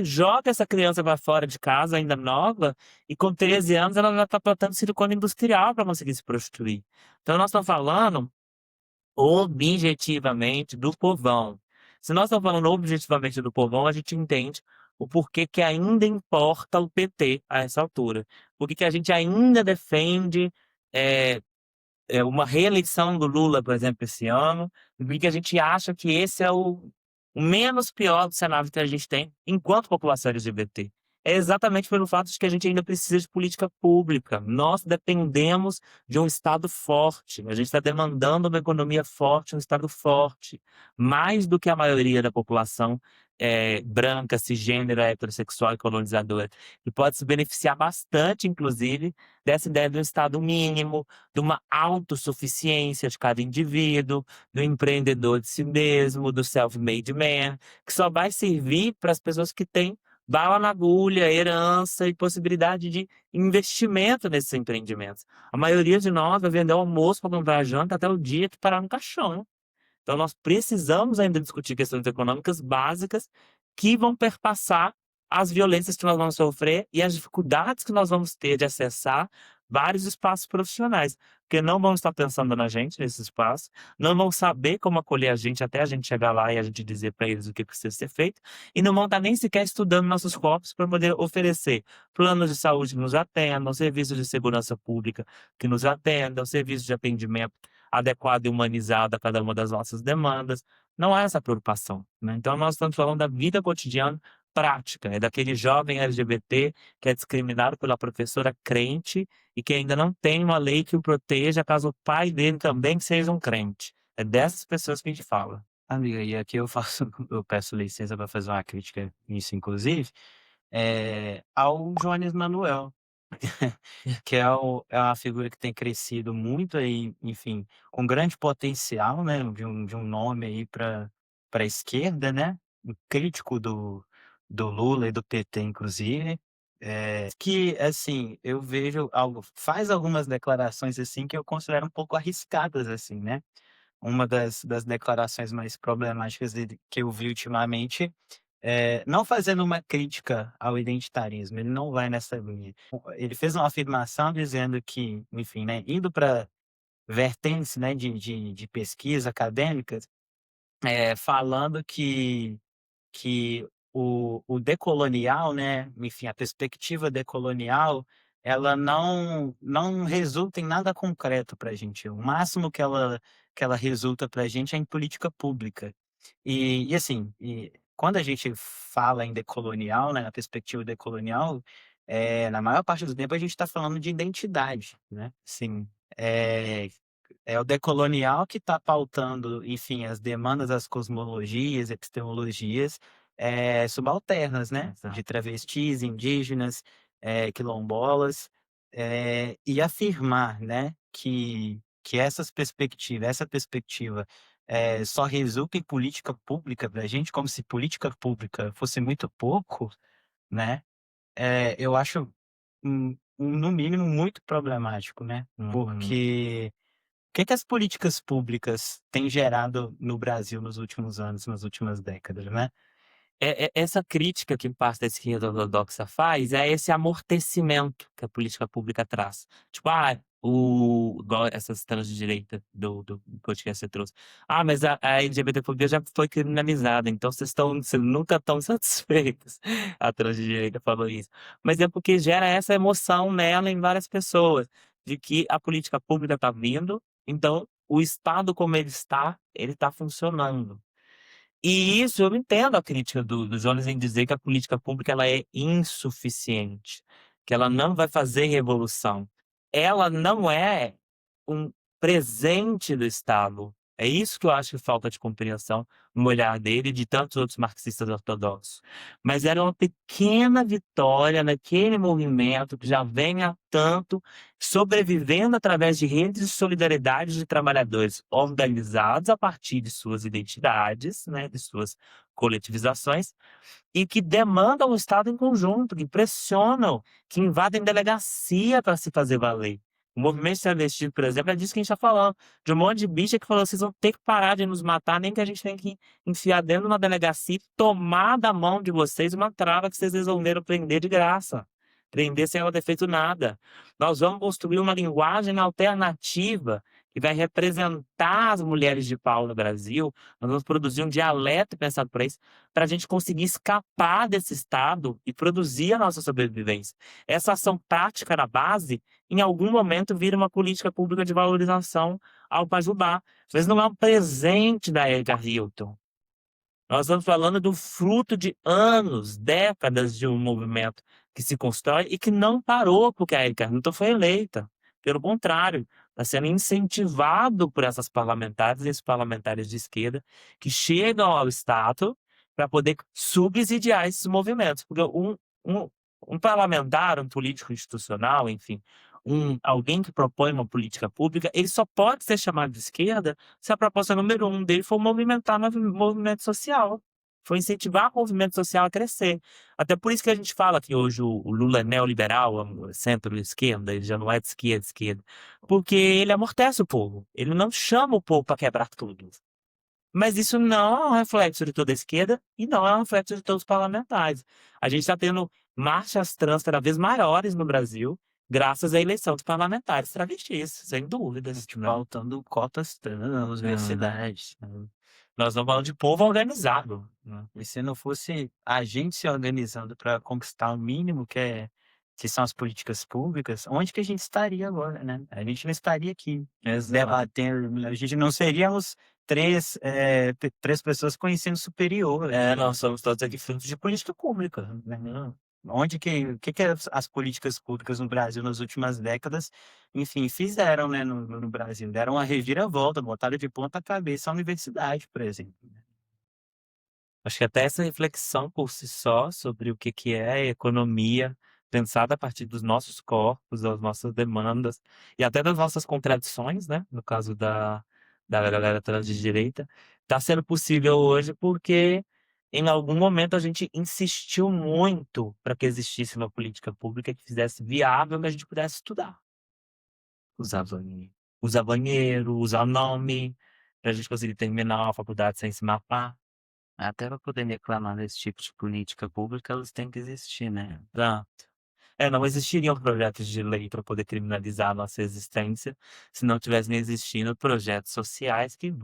Joga essa criança para fora de casa, ainda nova, e com 13 anos ela já está plantando silicone industrial para conseguir se prostituir. Então nós estamos falando objetivamente do povão. Se nós estamos falando objetivamente do povão, a gente entende o porquê que ainda importa o PT a essa altura. Por que a gente ainda defende uma reeleição do Lula, por exemplo, esse ano, e por que a gente acha que esse é o menos pior do cenário que a gente tem enquanto população LGBT. É exatamente pelo fato de que a gente ainda precisa de política pública. Nós dependemos de um Estado forte. A gente está demandando uma economia forte, um Estado forte, mais do que a maioria da população branca, cisgênera, heterossexual e colonizadora. E pode se beneficiar bastante, inclusive, dessa ideia do Estado mínimo, de uma autossuficiência de cada indivíduo, do empreendedor de si mesmo, do self-made man, que só vai servir para as pessoas que têm bala na agulha, herança e possibilidade de investimento nesses empreendimentos. A maioria de nós vai vender o almoço para comprar a janta até o dia que parar no caixão. Então, nós precisamos ainda discutir questões econômicas básicas que vão perpassar as violências que nós vamos sofrer e as dificuldades que nós vamos ter de acessar vários espaços profissionais, porque não vão estar pensando na gente nesse espaço, não vão saber como acolher a gente até a gente chegar lá e a gente dizer para eles o que precisa ser feito, e não vão estar nem sequer estudando nossos corpos para poder oferecer planos de saúde que nos atendam, serviços de segurança pública que nos atendam, serviços de atendimento adequado e humanizado a cada uma das nossas demandas. Não há essa preocupação, né? Então, nós estamos falando da vida cotidiana prática, é daquele jovem LGBT que é discriminado pela professora crente e que ainda não tem uma lei que o proteja caso o pai dele também seja um crente. É dessas pessoas que a gente fala. Amiga, e aqui eu peço licença para fazer uma crítica nisso, inclusive, ao Jones Manuel, que é uma figura que tem crescido muito aí, enfim, com grande potencial, né, de um nome aí para a esquerda, né, um crítico do Lula e do PT, inclusive, que, assim, eu vejo faz algumas declarações, assim, que eu considero um pouco arriscadas, assim, né. Uma das declarações mais problemáticas dele que eu vi ultimamente, não fazendo uma crítica ao identitarismo, ele não vai nessa linha. Ele fez uma afirmação dizendo que, enfim, né, indo para vertentes, né, de pesquisa acadêmicas, falando que o decolonial, né, enfim, a perspectiva decolonial, ela não resulta em nada concreto para a gente. O máximo que ela resulta para a gente é em política pública. E assim, quando a gente fala em decolonial, né, na perspectiva decolonial, na maior parte do tempo a gente está falando de identidade, né? Sim, é o decolonial que está pautando, enfim, as demandas das cosmologias, epistemologias, subalternas, né, Exato. de travestis, indígenas, quilombolas, e afirmar, né, que essa perspectiva, só resulta em política pública para a gente, como se política pública fosse muito pouco, né, eu acho, no mínimo, muito problemático, né, porque o que as políticas públicas têm gerado no Brasil nos últimos anos, nas últimas décadas, né? Essa crítica que parte da esquerda ortodoxa faz é esse amortecimento que a política pública traz. Tipo, igual essas trans de direita do podcast que você trouxe. Ah, mas a LGBTfobia já foi criminalizada, então vocês nunca estão satisfeitos. A trans de direita falou isso. Mas é porque gera essa emoção nela em várias pessoas, de que a política pública está vindo, então o Estado como ele está funcionando. E isso eu entendo a crítica do Jones em dizer que a política pública ela é insuficiente, que ela não vai fazer revolução. Ela não é um presente do Estado. É isso que eu acho que falta de compreensão no olhar dele e de tantos outros marxistas ortodoxos. Mas era uma pequena vitória naquele movimento que já vem há tanto, sobrevivendo através de redes de solidariedade de trabalhadores organizados a partir de suas identidades, né, de suas coletivizações, e que demandam o Estado em conjunto, que pressionam, que invadem delegacia para se fazer valer. O movimento travesti, por exemplo, é disso que a gente está falando. De um monte de bicha que falou: vocês vão ter que parar de nos matar, nem que a gente tenha que enfiar dentro de uma delegacia e tomar da mão de vocês uma trava que vocês resolveram prender de graça. Prender sem ela ter feito nada. Nós vamos construir uma linguagem alternativa que vai representar as mulheres de pau no Brasil. Nós vamos produzir um dialeto pensado para isso, para a gente conseguir escapar desse estado e produzir a nossa sobrevivência. Essa ação prática na base, em algum momento, vira uma política pública de valorização ao Pajubá. Mas não é um presente da Erika Hilton. Nós estamos falando do fruto de anos, décadas de um movimento que se constrói e que não parou porque a Erika Hilton foi eleita. Pelo contrário, está sendo incentivado por essas parlamentares e esses parlamentares de esquerda que chegam ao Estado para poder subsidiar esses movimentos. Porque um parlamentar, um político institucional, enfim, alguém que propõe uma política pública, ele só pode ser chamado de esquerda se a proposta número 1 dele for movimentar o movimento social, foi incentivar o movimento social a crescer. Até por isso que a gente fala que hoje o Lula é neoliberal, centro-esquerda, ele já não é de esquerda, porque ele amortece o povo, ele não chama o povo para quebrar tudo. Mas isso não é um reflexo de toda a esquerda e não é um reflexo de todos os parlamentares. A gente está tendo marchas trans cada vez maiores no Brasil, graças à eleição dos parlamentares travestis, sem dúvidas. Né? Faltando cotas trans, universidades. Nós estamos falando de povo organizado. Né? E se não fosse a gente se organizando para conquistar o mínimo que são as políticas públicas, onde que a gente estaria agora, né? A gente não estaria aqui debatendo, a gente não seríamos três pessoas com ensino superior. Nós somos todos aqui frutos de política pública. Né? O que as políticas públicas no Brasil nas últimas décadas, enfim, fizeram, né, no Brasil? Deram uma reviravolta, botaram de ponta cabeça a universidade, por exemplo. Acho que até essa reflexão por si só sobre o que é a economia, pensada a partir dos nossos corpos, das nossas demandas e até das nossas contradições, né? No caso da galera trans de direita, está sendo possível hoje porque em algum momento a gente insistiu muito para que existisse uma política pública que fizesse viável que a gente pudesse estudar. Usar banheiro, usar nome, para a gente conseguir terminar a faculdade sem se mapar. Até para poder reclamar desse tipo de política pública, elas têm que existir, né? Exato. Não existiriam projetos de lei para poder criminalizar a nossa existência se não tivessem existindo projetos sociais que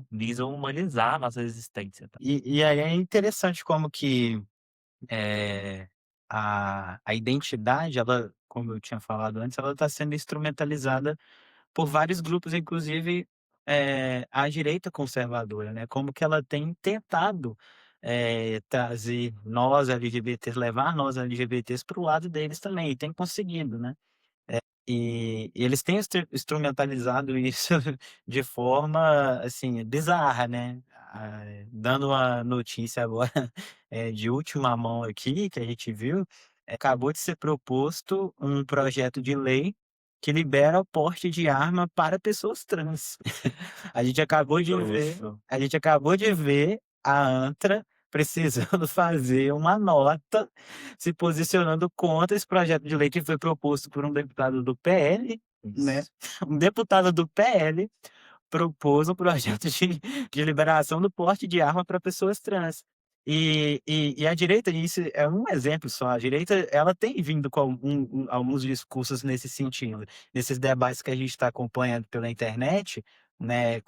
visam humanizar a nossa existência. Tá? E aí é interessante como que a identidade, ela, como eu tinha falado antes, ela está sendo instrumentalizada por vários grupos, inclusive a direita conservadora, né? Como que ela tem tentado trazer nós LGBTs, levar nós LGBTs para o lado deles também, e tem conseguido, né? E eles têm instrumentalizado isso de forma, assim, bizarra, né? Dando uma notícia agora de última mão aqui, que a gente viu, acabou de ser proposto um projeto de lei que libera o porte de arma para pessoas trans. A gente acabou de ver a ANTRA precisando fazer uma nota se posicionando contra esse projeto de lei que foi proposto por um deputado do PL, né? Um deputado do PL propôs um projeto de liberação do porte de arma para pessoas trans. E a direita, isso é um exemplo só, a direita ela tem vindo com alguns discursos nesse sentido, nesses debates que a gente está acompanhando pela internet, né,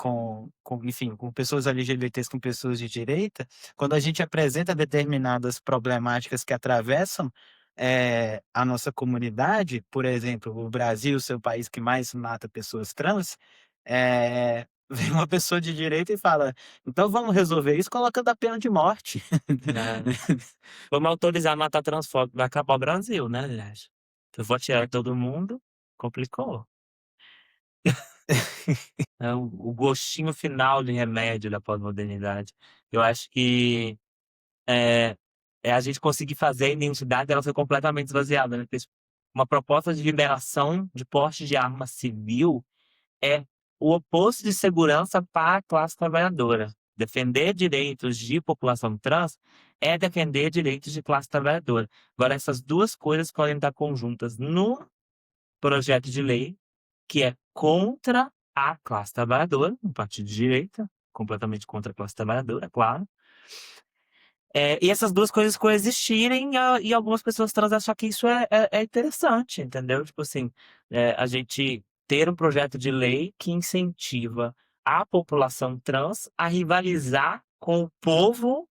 enfim, com pessoas LGBTs, com pessoas de direita, quando a gente apresenta determinadas problemáticas que atravessam a nossa comunidade, por exemplo, o Brasil, seu país que mais mata pessoas trans, vem uma pessoa de direita e fala: então vamos resolver isso colocando a pena de morte. Né? Vamos autorizar matar transfóbico, vai acabar o Brasil, né, aliás? Eu vou tirar todo mundo, complicou. É o gostinho final de remédio da pós-modernidade. Eu acho que é, é a gente conseguir fazer a identidade dela ser completamente esvaziada, né? Porque uma proposta de liberação de porte de arma civil é o oposto de segurança para a classe trabalhadora. Defender direitos de população trans é defender direitos de classe trabalhadora. Agora, essas duas coisas podem estar conjuntas no projeto de lei, que é contra a classe trabalhadora, um partido de direita, completamente contra a classe trabalhadora, é claro. E essas duas coisas coexistirem e algumas pessoas trans acham que isso é interessante, entendeu? Tipo assim, a gente ter um projeto de lei que incentiva a população trans a rivalizar com o povo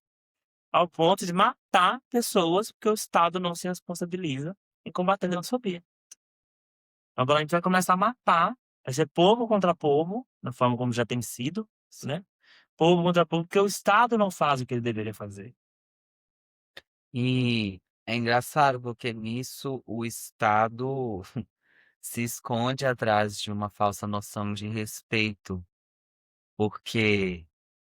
ao ponto de matar pessoas porque o Estado não se responsabiliza em combater a transfobia. Agora a gente vai começar a matar, vai ser povo contra povo, da forma como já tem sido, né? Povo contra povo, porque o Estado não faz o que ele deveria fazer. E é engraçado porque nisso o Estado se esconde atrás de uma falsa noção de respeito, porque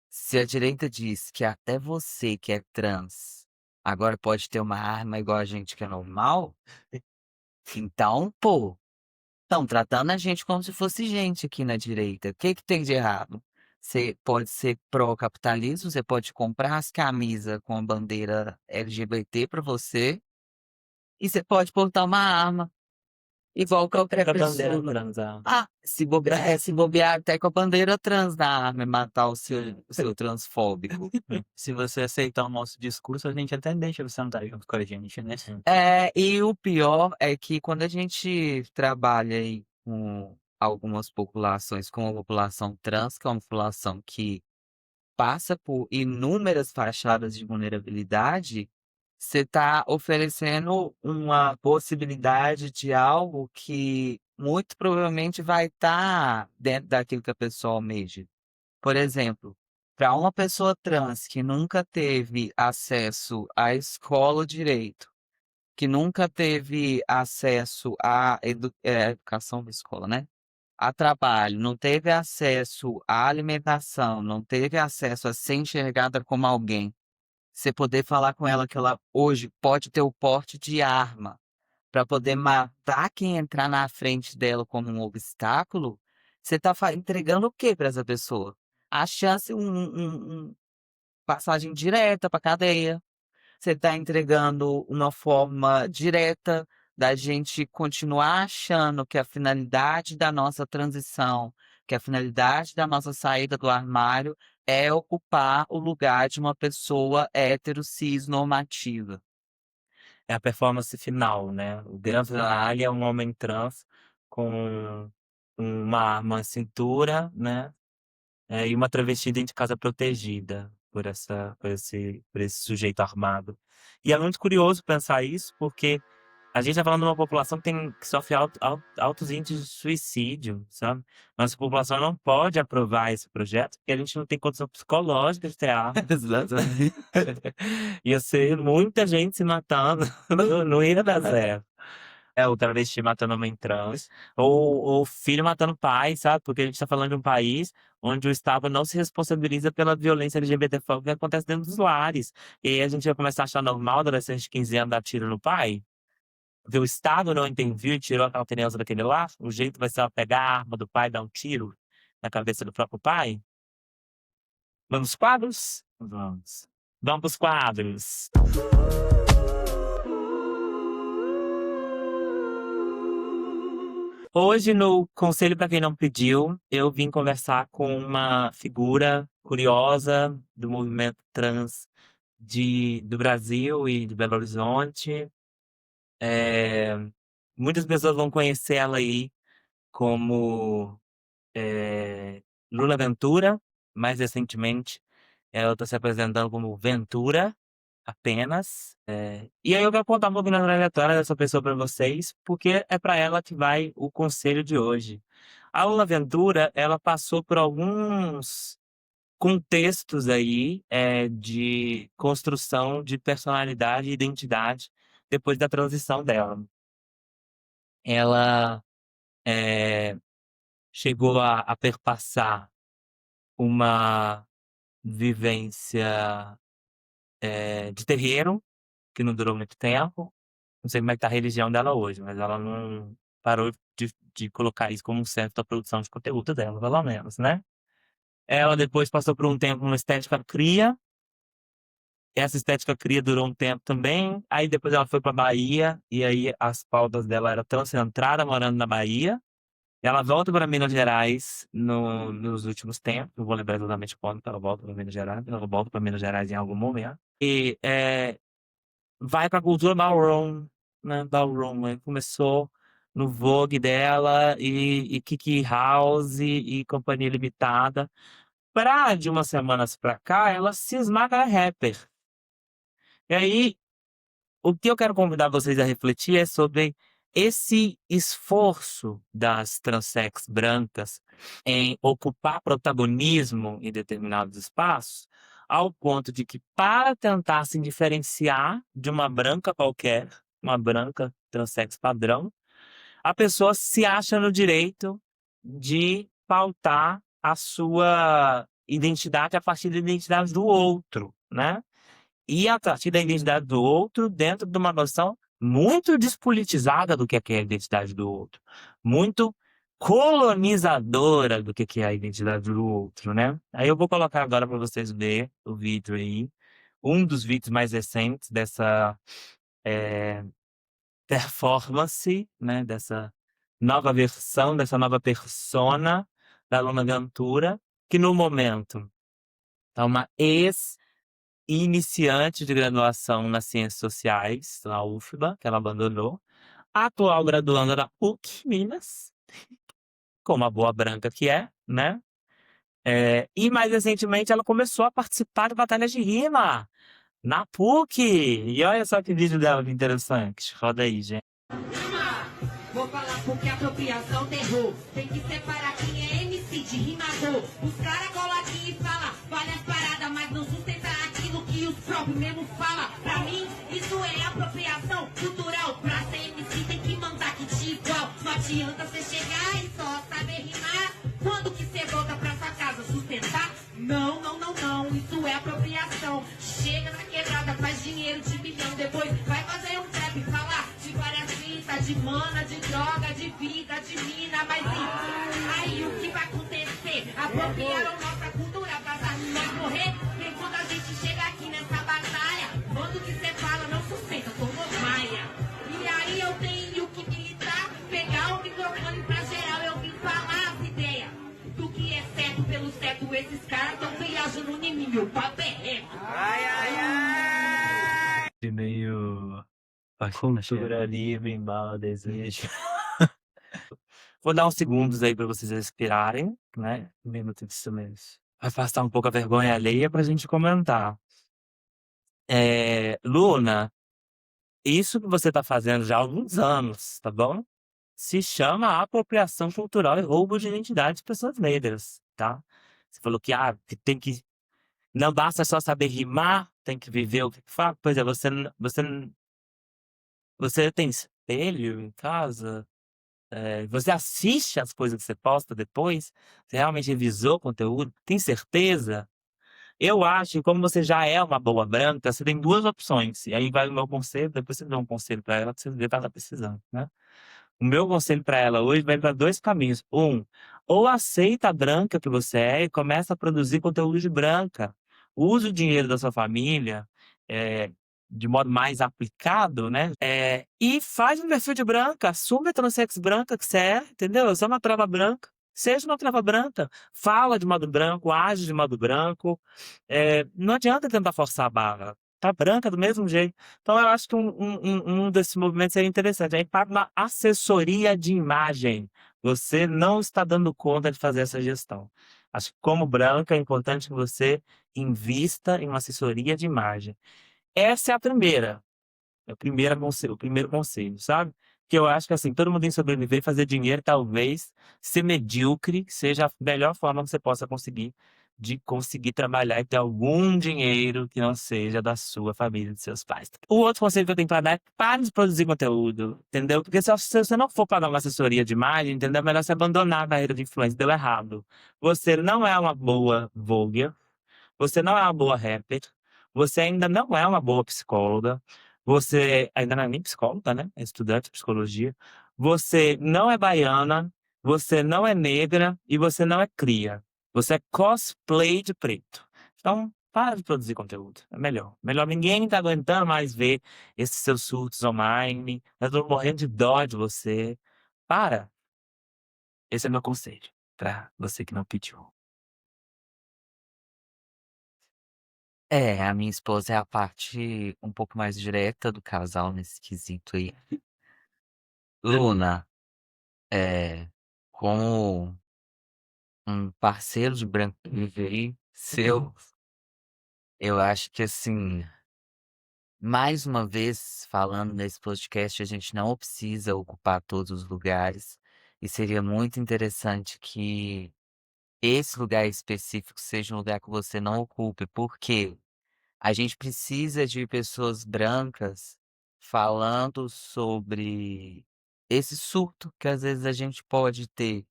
se a direita diz que até você que é trans agora pode ter uma arma igual a gente que é normal, então, pô, estão tratando a gente como se fosse gente aqui na direita. O que que tem de errado? Você pode ser pró-capitalismo, você pode comprar as camisas com a bandeira LGBT pra você, e você pode portar uma arma, igual qualquer Pega a bandeira pessoa. trans, Se bobear até com a bandeira trans na arma e matar o seu transfóbico. Se você aceitar o nosso discurso, a gente até deixa você andar junto com a gente, né? E o pior é que quando a gente trabalha aí com algumas populações, como a população trans, que é uma população que passa por inúmeras fachadas de vulnerabilidade, você está oferecendo uma possibilidade de algo que muito provavelmente vai estar dentro daquilo que a pessoa almeja. Por exemplo, para uma pessoa trans que nunca teve acesso à escola direito, que nunca teve acesso à educação da escola, né? A trabalho, não teve acesso à alimentação, não teve acesso a ser enxergada como alguém. Você poder falar com ela que ela hoje pode ter o porte de arma para poder matar quem entrar na frente dela como um obstáculo, você está entregando o quê para essa pessoa? A chance, passagem direta para cadeia. Você está entregando uma forma direta da gente continuar achando que a finalidade da nossa transição, que a finalidade da nossa saída do armário é ocupar o lugar de uma pessoa hétero cis normativa. É a performance final, né? O grande finale é um homem trans com uma arma à cintura, né? E uma travesti dentro de casa protegida por esse sujeito armado. E é muito curioso pensar isso, porque a gente está falando de uma população que sofre altos índices de suicídio, sabe? Nossa população não pode aprovar esse projeto porque a gente não tem condição psicológica de ter arma. Exatamente. Ia ser muita gente se matando, não ia dar certo. O travesti matando homem trans, ou filho matando pai, sabe? Porque a gente tá falando de um país onde o Estado não se responsabiliza pela violência LGBTfóbica que acontece dentro dos lares. E aí a gente vai começar a achar normal o adolescente de 15 anos dar tiro no pai? Porque o Estado não interviu e tirou aquela criança daquele lar? O jeito vai ser ela pegar a arma do pai e dar um tiro na cabeça do próprio pai? Vamos pros quadros? Vamos. Vamos pros quadros. Hoje, no Conselho para Quem Não Pediu, eu vim conversar com uma figura curiosa do movimento trans do Brasil e de Belo Horizonte. Muitas pessoas vão conhecer ela aí como Luna Ventura. Mais recentemente, ela está se apresentando como Ventura apenas. E aí eu vou contar um pouquinho da trajetória dessa pessoa para vocês, porque é para ela que vai o conselho de hoje. A Luna Ventura, ela passou por alguns contextos aí de construção de personalidade e identidade depois da transição dela. Ela chegou a perpassar uma vivência de terreiro, que não durou muito tempo. Não sei como é que tá a religião dela hoje, mas ela não parou de colocar isso como um centro da produção de conteúdo dela, pelo menos, né? Ela depois passou por um tempo numa estética cria. Essa estética cria durou um tempo também. Aí depois ela foi pra Bahia, e aí as pautas dela eram transcentradas morando na Bahia. Ela volta para Minas Gerais nos últimos tempos, não vou lembrar exatamente quando que ela volta para Minas Gerais, ela volta para Minas Gerais em algum momento. E vai para a cultura ballroom, né? Ballroom, né? Começou no Vogue dela e Kiki House e Companhia Limitada. De umas semanas pra cá, ela cismar que ela é rapper. E aí, o que eu quero convidar vocês a refletir é sobre esse esforço das transex brancas em ocupar protagonismo em determinados espaços, ao ponto de que, para tentar se diferenciar de uma branca qualquer, uma branca transex padrão, a pessoa se acha no direito de pautar a sua identidade a partir da identidade do outro, né? E a partir da identidade do outro dentro de uma noção muito despolitizada do que é a identidade do outro, muito colonizadora do que é a identidade do outro, né? Aí eu vou colocar agora para vocês ver o vídeo aí, um dos vídeos mais recentes dessa performance, né? Dessa nova versão, dessa nova persona da Luna Ventura, que no momento é uma iniciante de graduação nas Ciências Sociais, na UFBA, que ela abandonou, atual graduanda da PUC Minas, como a boa branca que é, né? E mais recentemente ela começou a participar de batalhas de rima na PUC. E olha só que vídeo dela que interessante. Roda aí, gente. Vou falar porque apropriação terror. Tem que separar quem é MC de rimador. Os caras colam aqui e falam várias paradas, mas não sustenta aquilo que os próprios mesmo falam. Pra mim, isso é apropriação cultural. Pra ser MC tem que mandar que te igual. Não adianta você chegar e só saber rimar. Quando que você volta pra sua casa sustentar? Não, não, não, não. Isso é apropriação. Chega na quebrada, faz dinheiro de milhão. Depois vai fazer um trap e falar de várias fitas, de mana, de droga, de vida, de mina. Mas aí o que vai acontecer? Apropriaram nossa cultura, vazar nós morrer. E quando a gente chega aqui nessa batalha, quando que você fala não sustenta, tomou maia. E aí eu tenho que militar, pegar o microfone pra geral, eu vim falar as ideias. Do que é certo pelo certo, esses caras tão viajando em mim, meu papo é reto. Ai, ai, ai! De meio cultura livre, embala desejo. Vou dar uns segundos aí para vocês respirarem, né? Um minuto de silêncio. Afastar um pouco a vergonha alheia pra gente comentar. Luna, isso que você tá fazendo já há alguns anos, tá bom? Se chama apropriação cultural e roubo de identidade de pessoas negras, tá? Você falou que tem que. Não basta só saber rimar, tem que viver o que fala. Pois é, você tem espelho em casa? Você assiste as coisas que você posta depois? Você realmente revisou o conteúdo? Tem certeza? Eu acho que como você já é uma boa branca, você tem duas opções. E aí vai o meu conselho, depois você dá um conselho para ela, que você vê que ela tá precisando, né? O meu conselho para ela hoje vai para dois caminhos. Ou aceita a branca que você é e começa a produzir conteúdo de branca. Use o dinheiro da sua família de modo mais aplicado, né? E faz um perfil de branca, assume a transsex branca que você é, entendeu? Eu sou uma trava branca. Seja uma trava branca. Fala de modo branco, age de modo branco. Não adianta tentar forçar a barra. tá branca do mesmo jeito. Então eu acho que um desses movimentos seria interessante. Aí para uma assessoria de imagem, você não está dando conta de fazer essa gestão. Acho que como branca é importante que você invista em uma assessoria de imagem. Essa é a primeira. O primeiro conselho, sabe? Que eu acho que assim, todo mundo tem que sobreviver, fazer dinheiro, talvez ser medíocre seja a melhor forma que você possa conseguir de conseguir trabalhar e ter algum dinheiro que não seja da sua família, dos seus pais. O outro conselho que eu tenho para dar é pare de produzir conteúdo, entendeu? Porque se você não for pagar uma assessoria de imagem, entendeu? É melhor você abandonar a carreira de influência. Deu errado. Você não é uma boa vlogger, você não é uma boa rapper, você ainda não é uma boa psicóloga, você ainda não é nem psicóloga, né? É estudante de psicologia. Você não é baiana, você não é negra e você não é cria. Você é cosplay de preto. Então, para de produzir conteúdo. É melhor. Melhor ninguém tá aguentando mais ver esses seus surtos online. Eu tô morrendo de dó de você. Para. Esse é meu conselho pra você que não pediu. A minha esposa é a parte um pouco mais direta do casal nesse quesito aí. Luna, como um parceiro de branco aí, seu, eu acho que assim, mais uma vez, falando nesse podcast, a gente não precisa ocupar todos os lugares, e seria muito interessante que esse lugar específico seja um lugar que você não ocupe, porque a gente precisa de pessoas brancas falando sobre esse surto que às vezes a gente pode ter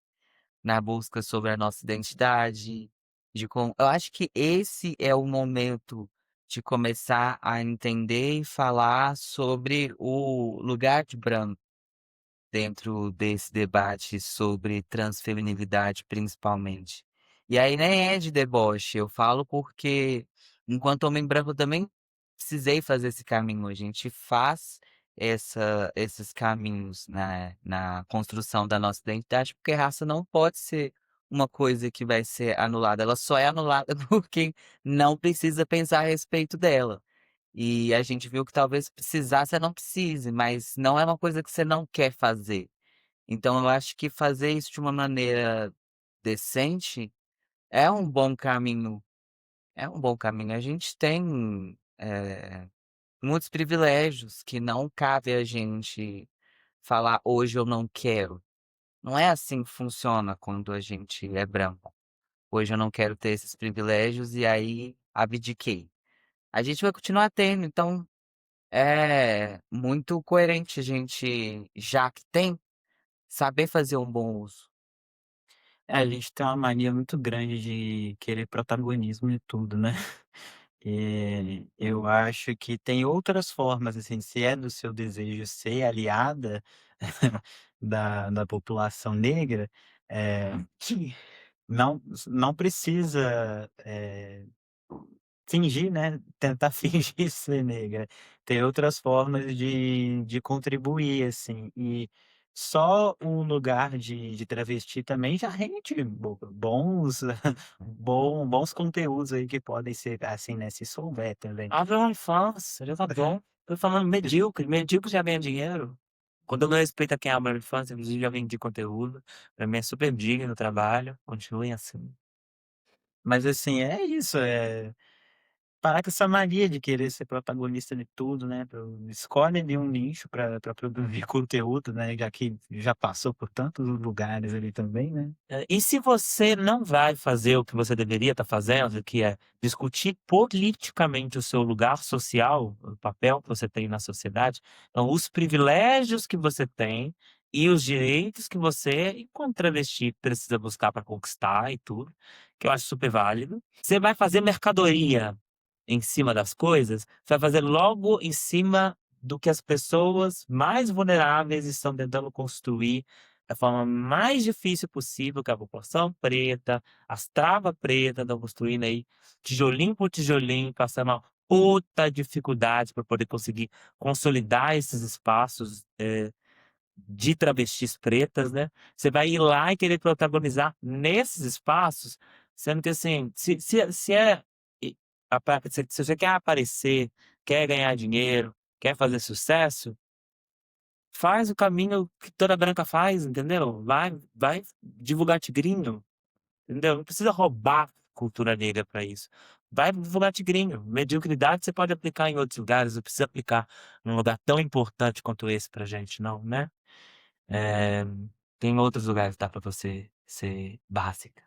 na busca sobre a nossa identidade, de como eu acho que esse é o momento de começar a entender e falar sobre o lugar de branco dentro desse debate sobre transfeminilidade, principalmente. E aí nem é de deboche, eu falo porque, enquanto homem branco, eu também precisei fazer esse caminho. A gente faz esses caminhos na construção da nossa identidade, porque raça não pode ser uma coisa que vai ser anulada. Ela só é anulada porque não precisa pensar a respeito dela. E a gente viu que talvez precisar você não precise, mas não é uma coisa que você não quer fazer. Então eu acho que fazer isso de uma maneira decente é um bom caminho. É um bom caminho. A gente tem muitos privilégios que não cabe a gente falar hoje eu não quero. Não é assim que funciona quando a gente é branco. Hoje eu não quero ter esses privilégios e aí abdiquei. A gente vai continuar tendo, então é muito coerente a gente, já que tem, saber fazer um bom uso. A gente tem uma mania muito grande de querer protagonismo de tudo, né? E eu acho que tem outras formas, assim, se é do seu desejo ser aliada da população negra, que não precisa, fingir, né, tentar fingir ser negra. Tem outras formas de contribuir, assim, e só o lugar de travesti também já rende bons bons conteúdos aí que podem ser assim, né, se souber também. Abre uma infância, já tá bom. Tô falando medíocre, medíocre já ganha dinheiro. Quando eu não respeito a quem abre a infância, inclusive já vendi conteúdo. Pra mim é super digno o trabalho. Continuem assim. Mas assim, é isso, parar com essa mania de querer ser protagonista de tudo, né, escolhe ali um nicho para produzir conteúdo, né, já que já passou por tantos lugares ali também, né. E se você não vai fazer o que você deveria estar fazendo, que é discutir politicamente o seu lugar social, o papel que você tem na sociedade, então os privilégios que você tem e os direitos que você, enquanto travesti, precisa buscar para conquistar e tudo, que eu acho super válido. Você vai fazer mercadoria em cima das coisas, você vai fazer logo em cima do que as pessoas mais vulneráveis estão tentando construir da forma mais difícil possível, que é a população preta, as travas pretas estão construindo aí, tijolinho por tijolinho, passando uma puta dificuldade para poder conseguir consolidar esses espaços de travestis pretas, né? Você vai ir lá e querer protagonizar nesses espaços, sendo que assim, se é. Se você quer aparecer quer ganhar dinheiro, quer fazer sucesso, faz o caminho que toda branca faz, entendeu? Vai divulgar tigrinho, entendeu? Não precisa roubar cultura negra para isso. Vai divulgar tigrinho. Mediocridade você pode aplicar em outros lugares, não precisa aplicar num lugar tão importante quanto esse pra gente, não, né? É, tem outros lugares que dá pra você ser básica.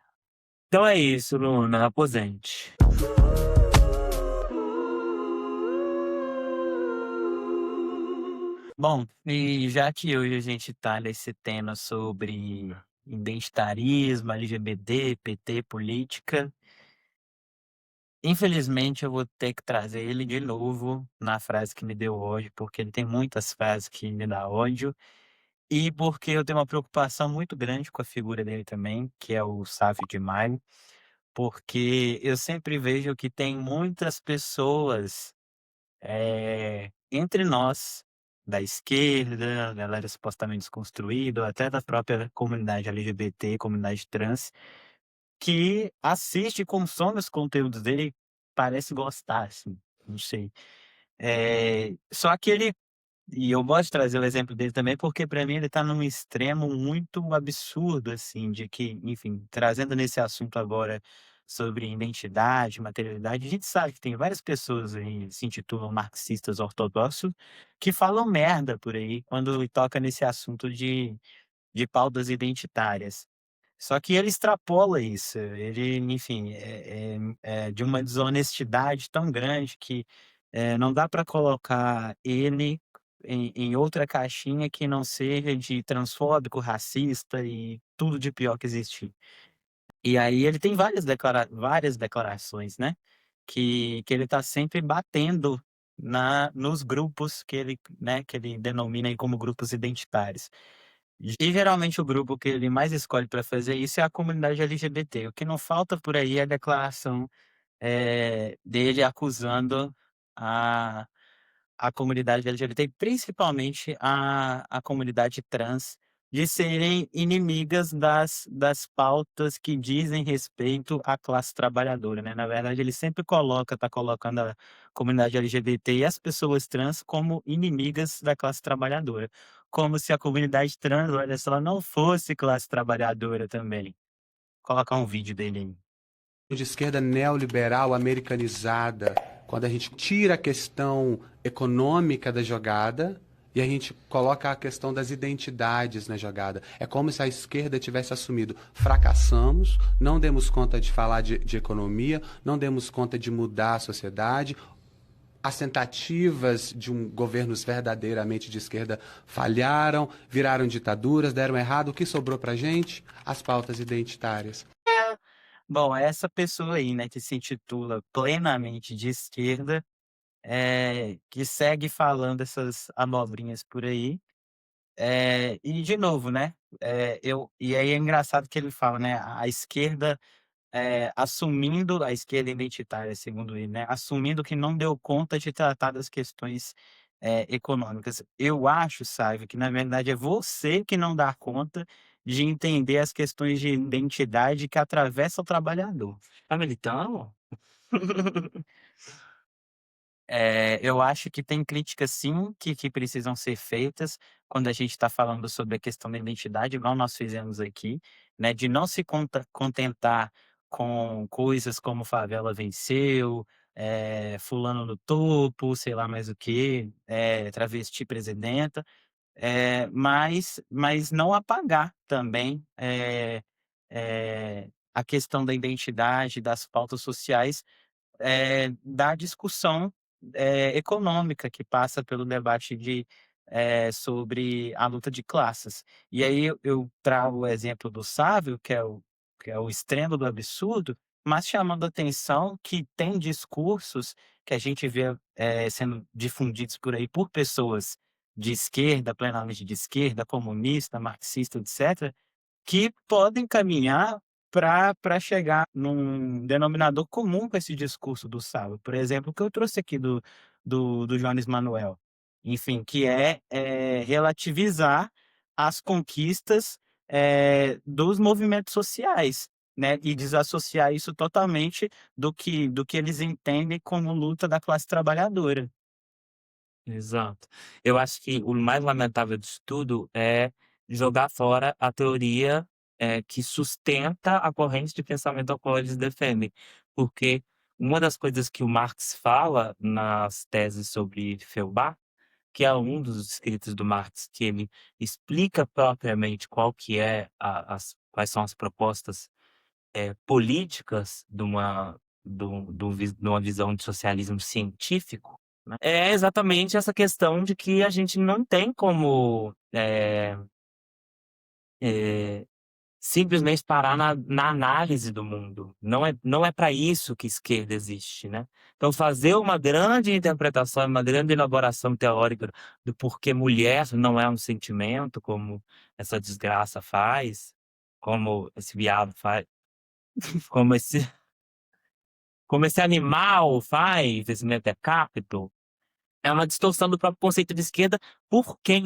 Então é isso, Luna, aposente. Bom, e já que hoje a gente tá nesse tema sobre identitarismo, LGBT, PT, política, infelizmente eu vou ter que trazer ele de novo na frase que me deu ódio, porque ele tem muitas frases que me dá ódio, e porque eu tenho uma preocupação muito grande com a figura dele também, que é o Sávio de Maio, porque eu sempre vejo que tem muitas pessoas entre nós, da esquerda, galera supostamente desconstruída, ou até da própria comunidade LGBT, comunidade trans, que assiste e consome os conteúdos dele e parece gostar, assim, não sei. Só que ele e eu gosto de trazer o exemplo dele também, porque para mim ele tá num extremo muito absurdo, assim, de que, enfim, trazendo nesse assunto agora sobre identidade, materialidade, a gente sabe que tem várias pessoas aí, se intitulam marxistas ortodoxos, que falam merda por aí quando toca nesse assunto de pautas identitárias. Só que ele extrapola isso, ele, enfim, é de uma desonestidade tão grande que não dá para colocar ele em outra caixinha que não seja de transfóbico, racista e tudo de pior que existe. E aí ele tem várias declarações, né, que ele está sempre batendo nos grupos que ele denomina aí como grupos identitários. E geralmente o grupo que ele mais escolhe para fazer isso é a comunidade LGBT. O que não falta por aí é a declaração dele acusando a, a comunidade LGBT, principalmente a comunidade trans, de serem inimigas das pautas que dizem respeito à classe trabalhadora, né? Na verdade, ele sempre está colocando a comunidade LGBT e as pessoas trans como inimigas da classe trabalhadora. Como se a comunidade trans, olha só, não fosse classe trabalhadora também. Vou colocar um vídeo dele aí. De esquerda neoliberal americanizada, quando a gente tira a questão econômica da jogada e a gente coloca a questão das identidades na jogada. É como se a esquerda tivesse assumido: fracassamos, não demos conta de falar de economia, não demos conta de mudar a sociedade. As tentativas de governos verdadeiramente de esquerda falharam, viraram ditaduras, deram errado. O que sobrou pra gente? As pautas identitárias. Bom, essa pessoa aí, né, que se intitula plenamente de esquerda, que segue falando essas abobrinhas por aí. E de novo, né, e aí é engraçado que ele fala, né, a esquerda, assumindo a esquerda identitária, segundo ele, né, assumindo que não deu conta de tratar das questões, econômicas. Eu acho, sabe, que na verdade é você que não dá conta de entender as questões de identidade que atravessam o trabalhador. Tá militando? Eu acho que tem críticas sim que precisam ser feitas quando a gente está falando sobre a questão da identidade, igual nós fizemos aqui, né, de não se contentar com coisas como favela venceu, fulano no topo, sei lá mais o que, travesti presidenta, mas não apagar também a questão da identidade, das pautas sociais, da discussão, econômica que passa pelo debate sobre a luta de classes. E aí eu trago o exemplo do Sávio, que é o extremo do absurdo, mas chamando a atenção que tem discursos que a gente vê, sendo difundidos por aí por pessoas de esquerda, plenamente de esquerda, comunista, marxista, etc., que podem caminhar para chegar num denominador comum com esse discurso do Sávio. Por exemplo, o que eu trouxe aqui do Jones Manuel, enfim, que relativizar as conquistas, dos movimentos sociais, né, e desassociar isso totalmente do que eles entendem como luta da classe trabalhadora. Exato. Eu acho que o mais lamentável disso tudo é jogar fora a teoria, que sustenta a corrente de pensamento ao qual eles defendem. Porque uma das coisas que o Marx fala nas teses sobre Feuerbach, que é um dos escritos do Marx, que ele explica propriamente qual que é quais são as propostas, políticas de uma visão de socialismo científico, né, é exatamente essa questão de que a gente não tem como, eh, simplesmente parar na análise do mundo. Não é para isso que esquerda existe, né. Então fazer uma grande interpretação, uma grande elaboração teórica do porquê mulher não é um sentimento, como essa desgraça faz, como esse viado faz, como esse animal faz, esse metecapto, é uma distorção do próprio conceito de esquerda por quem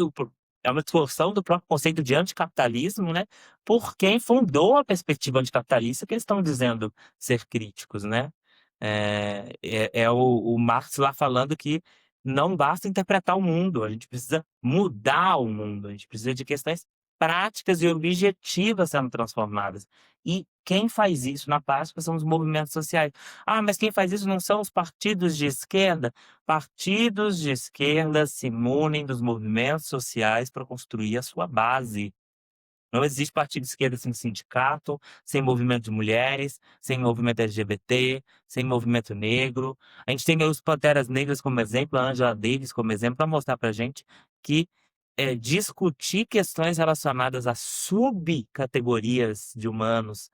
é uma distorção do próprio conceito de anticapitalismo, né, por quem fundou a perspectiva anticapitalista que eles estão dizendo ser críticos, né. É o Marx lá falando que não basta interpretar o mundo, a gente precisa mudar o mundo, a gente precisa de questões práticas e objetivas sendo transformadas. E quem faz isso na prática são os movimentos sociais. "Ah, mas quem faz isso não são os partidos de esquerda?" Partidos de esquerda se munem dos movimentos sociais para construir a sua base. Não existe partido de esquerda sem sindicato, sem movimento de mulheres, sem movimento LGBT, sem movimento negro. A gente tem os Panteras Negras como exemplo, a Angela Davis como exemplo, para mostrar pra gente que, discutir questões relacionadas a subcategorias de humanos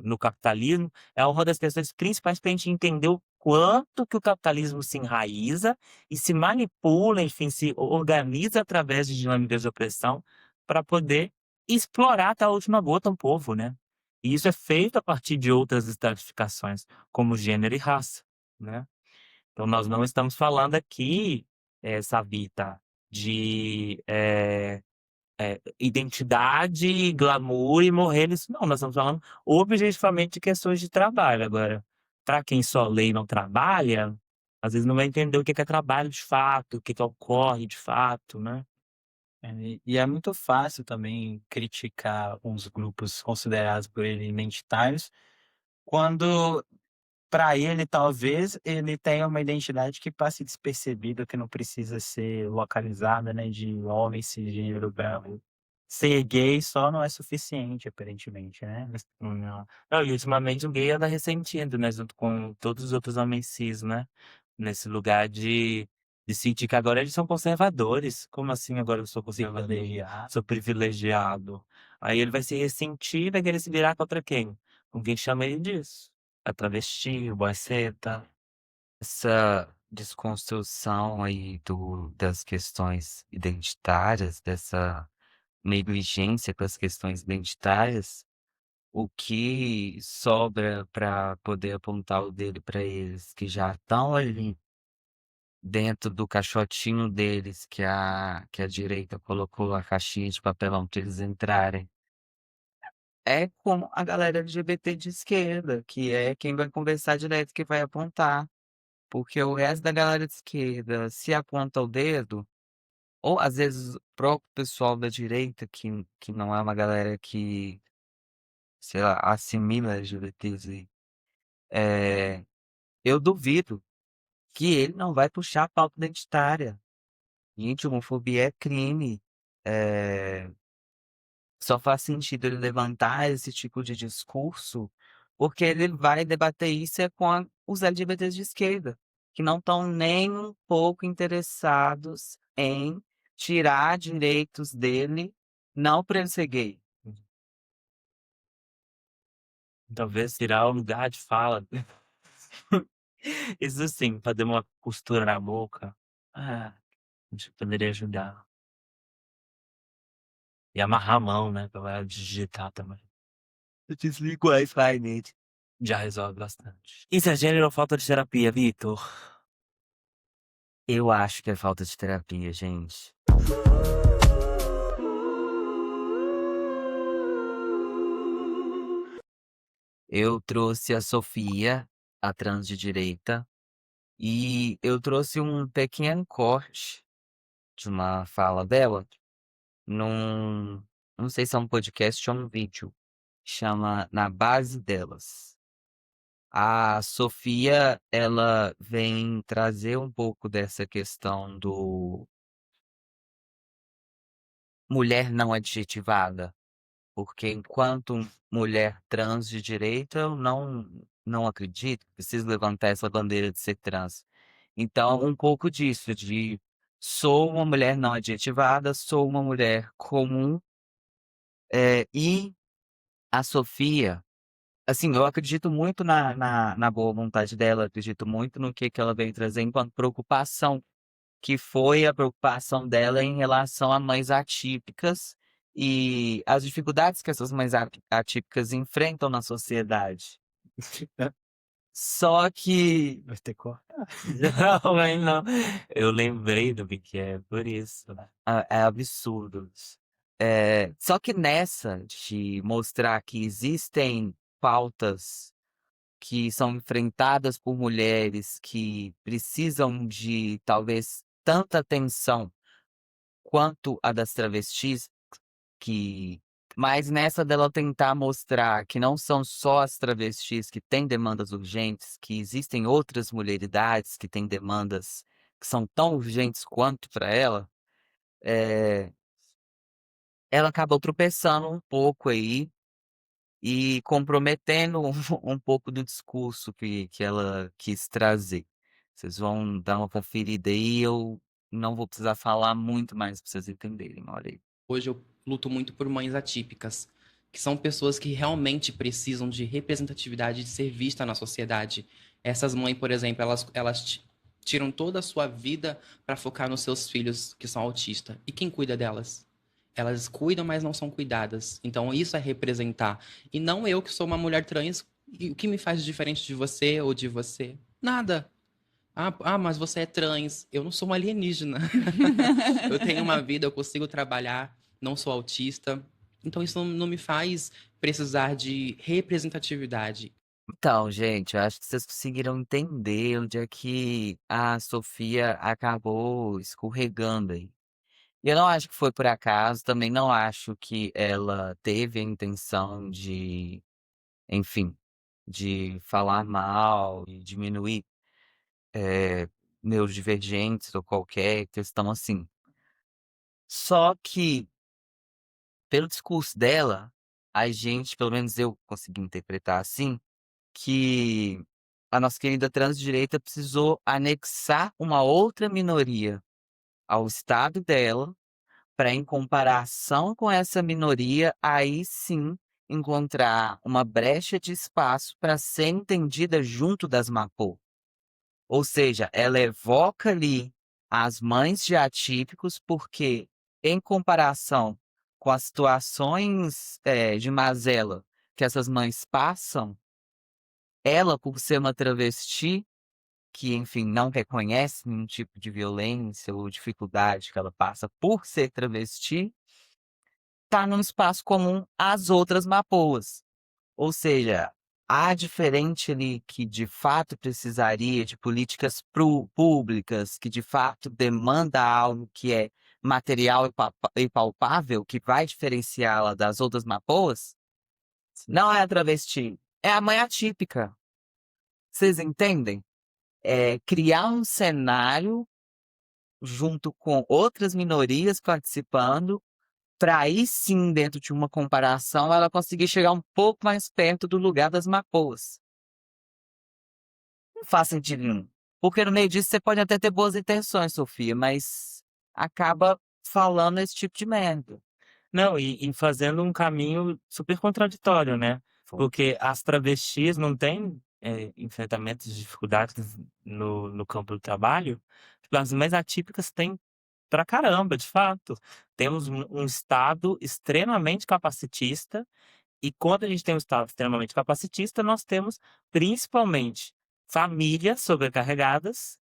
no capitalismo é uma das questões principais para a gente entender o quanto que o capitalismo se enraiza e se manipula, enfim, se organiza através de dinâmicas de opressão para poder explorar até a última gota um povo, né. E isso é feito a partir de outras estratificações, como gênero e raça, né. Então nós não estamos falando aqui, Savita, de, identidade, glamour e morrer nisso não, nós estamos falando objetivamente de questões de trabalho. Agora, para quem só lê e não trabalha, às vezes não vai entender o que é trabalho de fato, o que ocorre de fato, né. E é muito fácil também criticar uns grupos considerados por ele identitários, quando para ele, talvez, ele tenha uma identidade que passe despercebida, que não precisa ser localizada, né, de homem cisgênero branco. Ser gay só não é suficiente, aparentemente, né. Não. Não, e ultimamente o gay anda ressentindo, né, junto com todos os outros homens cis, né, nesse lugar de sentir que agora eles são conservadores. Como assim agora eu sou conservador? Privilegiado. Sou privilegiado. Aí ele vai se ressentir e vai querer se virar contra quem? Com quem chama ele disso. A travesti, o boyzeta. Essa desconstrução aí das questões identitárias, dessa negligência com as questões identitárias, o que sobra para poder apontar o dedo para eles que já estão ali dentro do caixotinho deles, que a direita colocou a caixinha de papelão para eles entrarem, é com a galera LGBT de esquerda, que é quem vai conversar direto, que vai apontar. Porque o resto da galera de esquerda, se aponta o dedo, ou às vezes o próprio pessoal da direita, que não é uma galera que, sei lá, assimila LGBTs aí, eu duvido que ele não vai puxar a pauta identitária. Gente, homofobia é crime. Eh, Só faz sentido ele levantar esse tipo de discurso, porque ele vai debater isso com os LGBTs de esquerda, que não estão nem um pouco interessados em tirar direitos dele, não por ele ser gay. Talvez tirar o lugar de fala. Isso sim, fazer uma costura na boca, acho que poderia ajudar. E amarrar a mão, né, pra digitar também. Eu desligo o Wi-Fi nele. Já resolve bastante. Isso é gênero ou falta de terapia, Vitor? Eu acho que é falta de terapia, gente. Eu trouxe a Sofia, a trans de direita, E eu trouxe um pequeno corte de uma fala dela num, não sei se é um podcast ou um vídeo, chama Na Base Delas. A Sofia, ela vem trazer um pouco dessa questão do mulher não adjetivada, porque enquanto mulher trans de direita, eu não acredito que preciso levantar essa bandeira de ser trans. Então, um pouco disso, de sou uma mulher não adjetivada, sou uma mulher comum, e a Sofia, assim, eu acredito muito na boa vontade dela, acredito muito no que ela veio trazer enquanto preocupação, que foi a preocupação dela em relação a mães atípicas e as dificuldades que essas mães atípicas enfrentam na sociedade. Só que Vai ter que cortar. Não, mas não. Eu lembrei do que é, por isso. é absurdo. Só que nessa de mostrar que existem pautas que são enfrentadas por mulheres que precisam de talvez tanta atenção quanto a das travestis, que mas nessa dela tentar mostrar que não são só as travestis que têm demandas urgentes, que existem outras mulheridades que têm demandas que são tão urgentes quanto para ela, eh, ela acabou tropeçando um pouco aí e comprometendo um pouco do discurso que ela quis trazer. Vocês vão dar uma conferida aí, eu não vou precisar falar muito mais para vocês entenderem, olha aí. Hoje eu luto muito por mães atípicas, que são pessoas que realmente precisam de representatividade, de ser vista na sociedade. Essas mães, por exemplo, elas tiram toda a sua vida para focar nos seus filhos que são autistas. E quem cuida delas? Elas cuidam, mas não são cuidadas. Então isso é representar. E não eu que sou uma mulher trans, e o que me faz diferente de você ou de você? Nada. Mas você é trans. Eu não sou uma alienígena. Eu tenho uma vida, eu consigo trabalhar, não sou autista. Então isso não me faz precisar de representatividade. Então, gente, eu acho que vocês conseguiram entender onde é que a Sofia acabou escorregando aí. E eu não acho que foi por acaso, também não acho que ela teve a intenção de, enfim, de falar mal e diminuir neurodivergentes ou qualquer questão assim. Só que, pelo discurso dela, a gente, pelo menos eu consegui interpretar assim, que a nossa querida transdireita precisou anexar uma outra minoria ao estado dela, para em comparação com essa minoria, aí sim encontrar uma brecha de espaço para ser entendida junto das Mapô. Ou seja, ela evoca ali as mães de atípicos, porque em comparação com as situações de mazela que essas mães passam, ela, por ser uma travesti, que, enfim, não reconhece nenhum tipo de violência ou dificuldade que ela passa por ser travesti, está num espaço comum às outras mapoas. Ou seja, há diferente ali que de fato precisaria de políticas públicas, que de fato demanda algo que é material e palpável, que vai diferenciá-la das outras mapoas, não é a travesti, é a mãe atípica. Vocês entendem? Criar um cenário junto com outras minorias participando, para aí sim, dentro de uma comparação, ela conseguir chegar um pouco mais perto do lugar das mapoas. Não faz sentido nenhum. Porque no meio disso você pode até ter boas intenções, Sofia, mas acaba falando esse tipo de merda. Não, e fazendo um caminho super contraditório, né? Porque as travestis não têm enfrentamentos de dificuldades no campo do trabalho. As mais atípicas têm pra caramba, de fato. Temos um Estado extremamente capacitista, e quando a gente tem um Estado extremamente capacitista, nós temos principalmente famílias sobrecarregadas,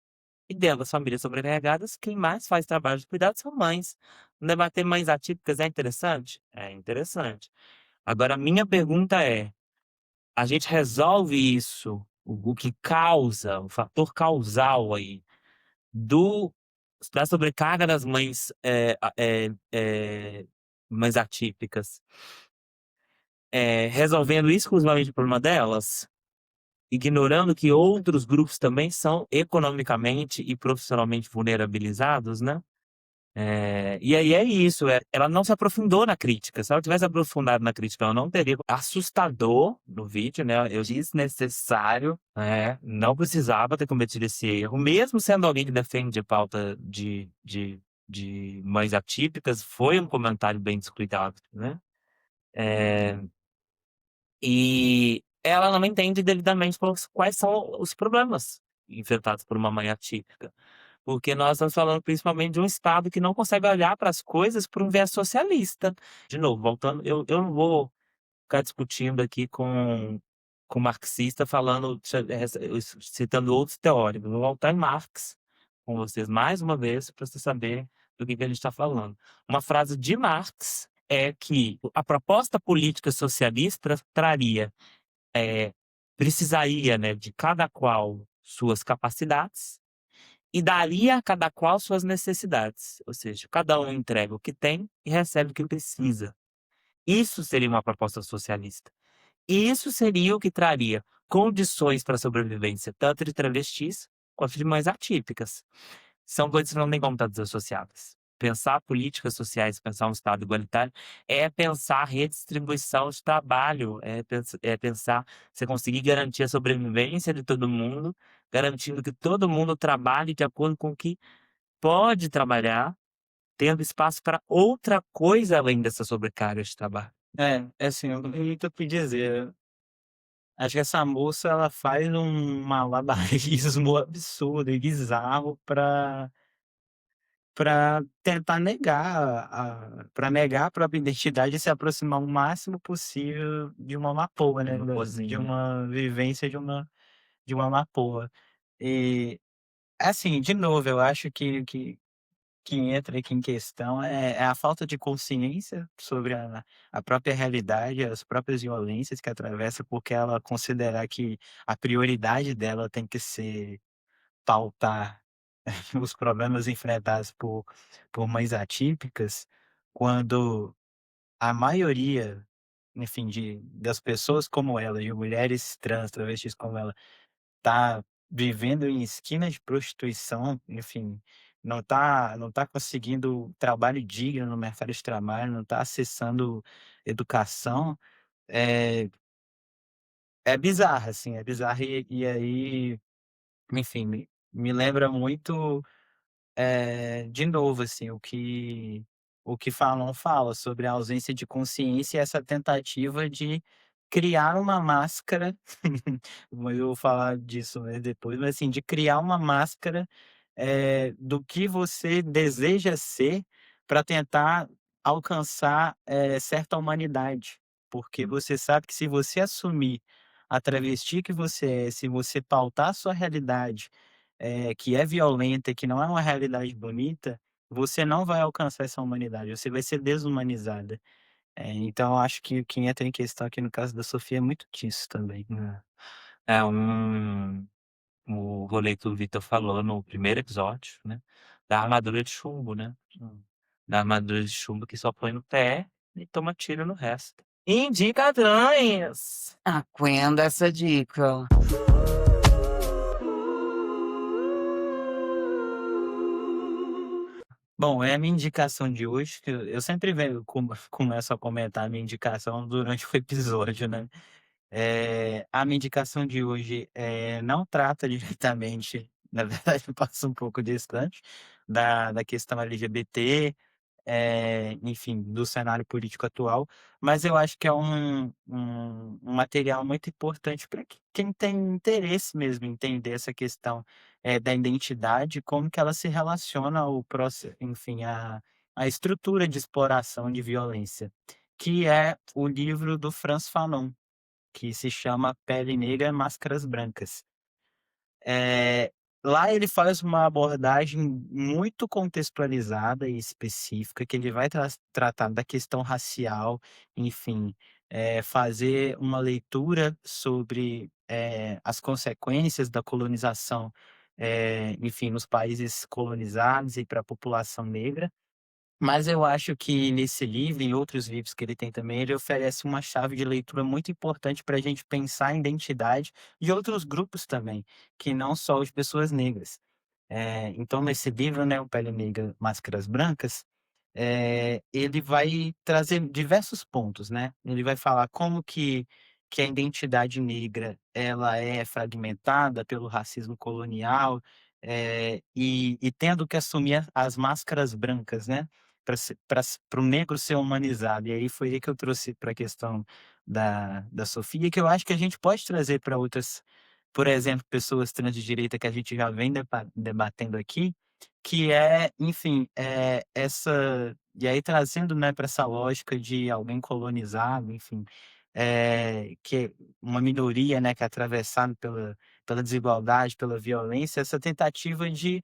e dentro das famílias sobrecarregadas, quem mais faz trabalho de cuidado são mães. Debater mães atípicas é interessante? É interessante. Agora, a minha pergunta é: a gente resolve isso o que causa, o fator causal aí do da sobrecarga das mães, mães atípicas, resolvendo exclusivamente o problema delas, ignorando que outros grupos também são economicamente e profissionalmente vulnerabilizados, né? E aí é isso, ela não se aprofundou na crítica. Se ela tivesse aprofundado na crítica, ela não teria. Assustador no vídeo, né? Eu desnecessário, não precisava ter cometido esse erro, mesmo sendo alguém que defende a pauta de mães atípicas, foi um comentário bem descuidado, né? E ela não entende devidamente quais são os problemas enfrentados por uma mãe atípica. Porque nós estamos falando principalmente de um Estado que não consegue olhar para as coisas por um viés socialista. De novo, voltando, eu não vou ficar discutindo aqui com marxista, falando, citando outros teóricos. Vou voltar em Marx com vocês mais uma vez para vocês saberem do que a gente está falando. Uma frase de Marx é que a proposta política socialista traria, precisaria, né, de cada qual suas capacidades e daria a cada qual suas necessidades. Ou seja, cada um entrega o que tem e recebe o que precisa. Isso seria uma proposta socialista. E isso seria o que traria condições para a sobrevivência tanto de travestis quanto de mães atípicas. São coisas que não têm como estar desassociadas. Pensar políticas sociais, pensar um Estado igualitário, é pensar a redistribuição de trabalho, é pensar você conseguir garantir a sobrevivência de todo mundo, garantindo que todo mundo trabalhe de acordo com o que pode trabalhar, tendo espaço para outra coisa além dessa sobrecarga de trabalho. Assim, eu não tenho muito o que dizer. Acho que essa moça, ela faz um malabarismo absurdo e bizarro para tentar negar a própria identidade e se aproximar o máximo possível de uma Mapoa, né, Uma de coisinha. uma vivência de uma Mapoa. E, assim, de novo, eu acho que entra aqui em questão é a falta de consciência sobre a própria realidade, as próprias violências que atravessa, porque ela considerar que a prioridade dela tem que ser pautar os problemas enfrentados por mães atípicas, quando a maioria, enfim, das pessoas como ela, de mulheres trans, travestis como ela, tá vivendo em esquina de prostituição, enfim, não tá conseguindo trabalho digno no mercado de trabalho, não tá acessando educação, é é bizarro, assim, é bizarro e aí, enfim, me lembra muito, de novo, assim, o que Fanon fala sobre a ausência de consciência e essa tentativa de criar uma máscara, eu vou falar disso, né, depois, mas assim, de criar uma máscara, do que você deseja ser para tentar alcançar, certa humanidade. Porque você sabe que se você assumir a travesti que você é, se você pautar a sua realidade, que é violenta, que não é uma realidade bonita, você não vai alcançar essa humanidade, você vai ser desumanizada. Então eu acho que o que entra em questão aqui no caso da Sofia é muito disso também. É o rolê que o Vitor falou no primeiro episódio, né? Da armadura de chumbo, né? Da armadura de chumbo que só põe no pé e toma tiro no resto. Indicações! Acuendo essa dica. Bom, é a minha indicação de hoje, que eu sempre venho começo a comentar a minha indicação durante o episódio, né. A minha indicação de hoje, não trata diretamente, na verdade passa um pouco distante da questão LGBT, enfim, do cenário político atual, mas eu acho que é um material muito importante para quem tem interesse mesmo em entender essa questão, da identidade, como que ela se relaciona ao processo, enfim, a estrutura de exploração de violência, que é o livro do Frantz Fanon, que se chama Pele Negra, Máscaras Brancas. Eh, Lá ele faz uma abordagem muito contextualizada e específica, que ele vai tratar da questão racial, enfim, fazer uma leitura sobre as consequências da colonização, enfim, nos países colonizados e para a população negra. Mas eu acho que nesse livro e em outros livros que ele tem também, ele oferece uma chave de leitura muito importante para a gente pensar a identidade de outros grupos também, que não só as pessoas negras. Então, nesse livro, né, O Pele Negra, Máscaras Brancas, ele vai trazer diversos pontos, né? Ele vai falar como que a identidade negra ela é fragmentada pelo racismo colonial, e tendo que assumir as máscaras brancas, né? Para o negro ser humanizado. E aí foi aí que eu trouxe para a questão da Sofia, que eu acho que a gente pode trazer para outras, por exemplo, pessoas trans de direita que a gente já vem debatendo aqui, que é, enfim, essa. E aí trazendo, né, para essa lógica de alguém colonizado, enfim, que é uma minoria, né, que é atravessado pela desigualdade, pela violência, essa tentativa de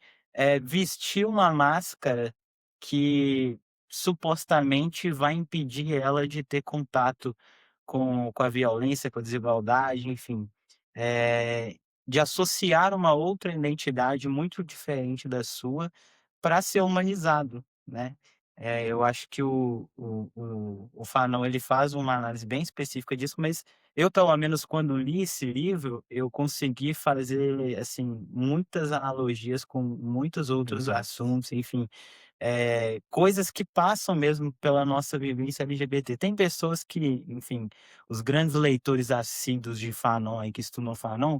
vestir uma máscara que supostamente vai impedir ela de ter contato com a violência, com a desigualdade, enfim, eh, de associar uma outra identidade muito diferente da sua para ser humanizado, né. Eu acho que o Fanon ele faz uma análise bem específica disso, mas eu, pelo menos, quando li esse livro, eu consegui fazer, assim, muitas analogias com muitos outros assuntos, enfim, coisas que passam mesmo pela nossa vivência LGBT. Tem pessoas que, enfim, os grandes leitores assíduos de Fanon e que estudam Fanon,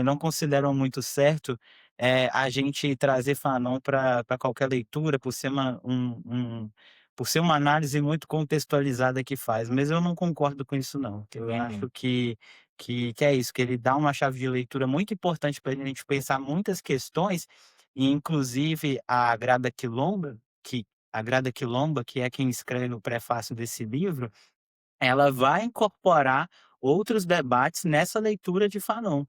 não consideram muito certo, a gente trazer Fanon para qualquer leitura, por ser uma análise muito contextualizada que faz, mas eu não concordo com isso não. Eu acho que é isso, que ele dá uma chave de leitura muito importante para a gente pensar muitas questões, e inclusive a Grada Quilomba, que é quem escreve o prefácio desse livro, ela vai incorporar outros debates nessa leitura de Fanon.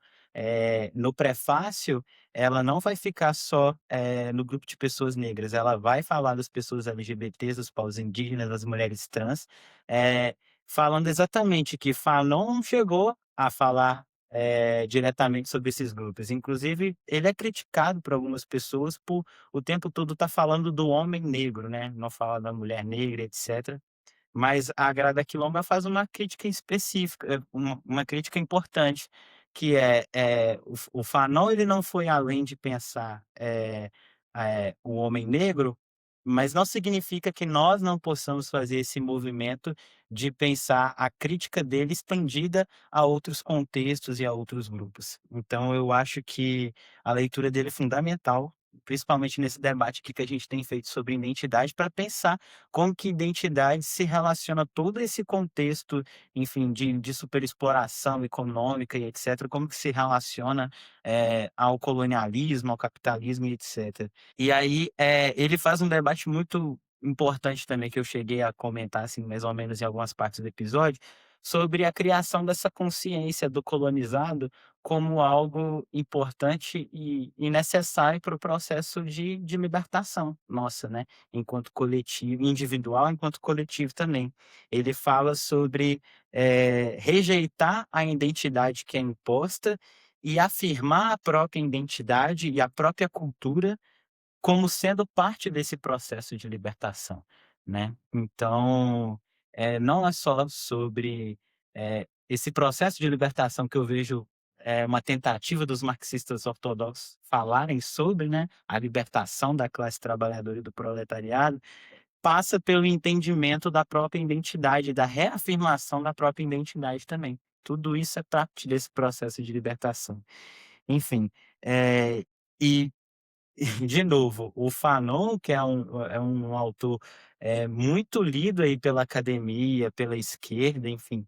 No prefácio, ela não vai ficar só, no grupo de pessoas negras, ela vai falar das pessoas LGBTs, dos povos indígenas, das mulheres trans, eh, falando exatamente que Fanon não chegou a falar, diretamente sobre esses grupos. Inclusive, ele é criticado por algumas pessoas por o tempo todo estar falando do homem negro, né, não fala da mulher negra, etc. Mas a Grada Quilomba faz uma crítica específica, uma crítica importante, que o Fanon ele não foi além de pensar, o homem negro, mas não significa que nós não possamos fazer esse movimento de pensar a crítica dele estendida a outros contextos e a outros grupos. Então eu acho que a leitura dele é fundamental, principalmente nesse debate aqui que a gente tem feito sobre identidade, para pensar como que identidade se relaciona a todo esse contexto, enfim, de superexploração econômica e etc., como que se relaciona, ao colonialismo, ao capitalismo e etc. E aí, ele faz um debate muito importante também, que eu cheguei a comentar, assim, mais ou menos em algumas partes do episódio, sobre a criação dessa consciência do colonizado como algo importante e necessário para o processo de libertação nossa, né? Enquanto coletivo, individual, enquanto coletivo também. Ele fala sobre rejeitar a identidade que é imposta e afirmar a própria identidade e a própria cultura como sendo parte desse processo de libertação, né. Então, não é só sobre, esse processo de libertação que eu vejo, uma tentativa dos marxistas ortodoxos falarem sobre, né, a libertação da classe trabalhadora e do proletariado, passa pelo entendimento da própria identidade, da reafirmação da própria identidade também. Tudo isso é parte desse processo de libertação. Enfim, e de novo, o Fanon, que é um autor, muito lido aí pela academia, pela esquerda, enfim,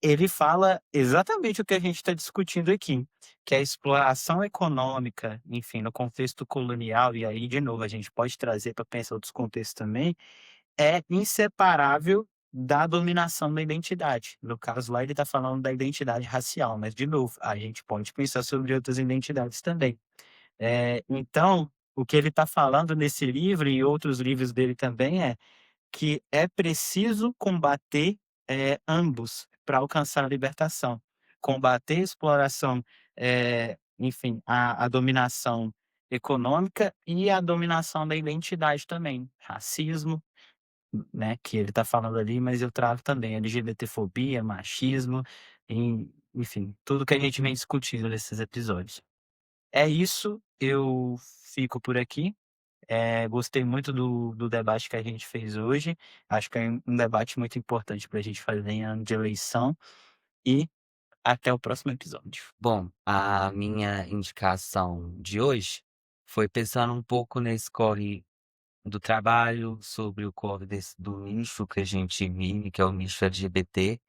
ele fala exatamente o que a gente está discutindo aqui, que é a exploração econômica, enfim, no contexto colonial, e aí, de novo, a gente pode trazer para pensar outros contextos também, é inseparável da dominação da identidade. No caso lá, ele está falando da identidade racial, mas, de novo, a gente pode pensar sobre outras identidades também. Então, o que ele está falando nesse livro e outros livros dele também é que é preciso combater ambos para alcançar a libertação. Combater a exploração, enfim, a dominação econômica e a dominação da identidade também. Racismo, né, que ele está falando ali, mas eu trago também LGBTfobia, machismo, enfim, tudo que a gente vem discutindo nesses episódios. É isso, eu fico por aqui. Gostei muito do debate que a gente fez hoje. Acho que é um debate muito importante para a gente fazer em ano de eleição. E até o próximo episódio. Bom, a minha indicação de hoje foi pensando um pouco nesse corre do trabalho, sobre o corre do nicho que a gente vive, que é o nicho LGBT,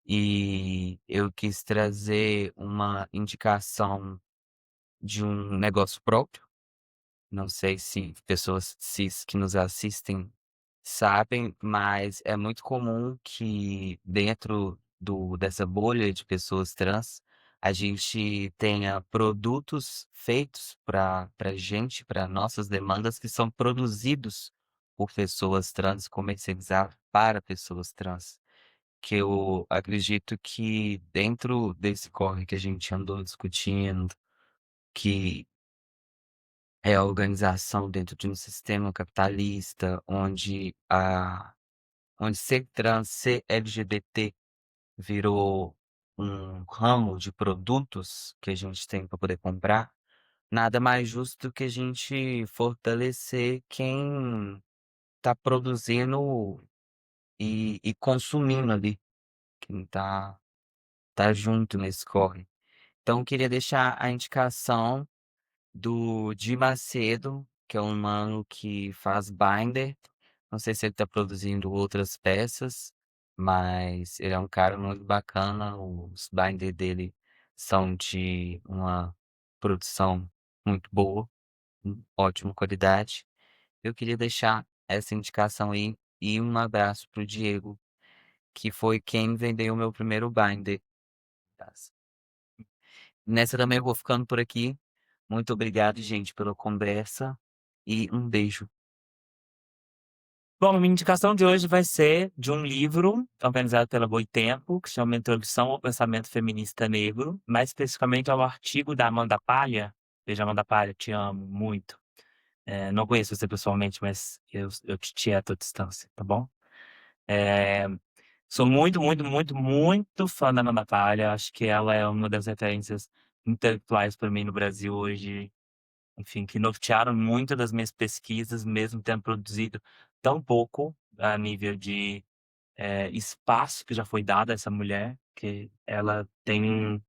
e eu quis trazer uma indicação de um negócio próprio. Não sei se pessoas cis que nos assistem sabem, mas é muito comum que dentro dessa bolha de pessoas trans, a gente tenha produtos feitos para gente, para nossas demandas, que são produzidos por pessoas trans, comercializados para pessoas trans. Que eu acredito que dentro desse corre que a gente andou discutindo, que é a organização dentro de um sistema capitalista onde ser trans, ser LGBT virou um ramo de produtos que a gente tem para poder comprar, nada mais justo do que a gente fortalecer quem está produzindo e consumindo ali, quem tá junto nesse corre. Então, eu queria deixar a indicação do Di Macedo, que é um mano que faz binder. Não sei se ele tá produzindo outras peças, mas ele é um cara muito bacana. Os binder dele são de uma produção muito boa, ótima qualidade. Eu queria deixar essa indicação aí e um abraço pro Diego, que foi quem vendeu o meu primeiro binder. Nessa também eu vou ficando por aqui. Muito obrigado, gente, pela conversa e um beijo. Bom, minha indicação de hoje vai ser de um livro organizado pela Boitempo, que chama Introdução ao Pensamento Feminista Negro, mais especificamente ao artigo da Amanda Palha. Beijo, Amanda Palha, te amo muito. Não conheço você pessoalmente, mas eu te tieto à distância, tá bom? É, Sou muito, muito, muito, muito fã da Amanda Palha. Acho que ela é uma das referências intelectuais para mim no Brasil hoje, enfim, que nortearam muito das minhas pesquisas, mesmo tendo produzido tão pouco a nível de espaço que já foi dado a essa mulher, que ela tem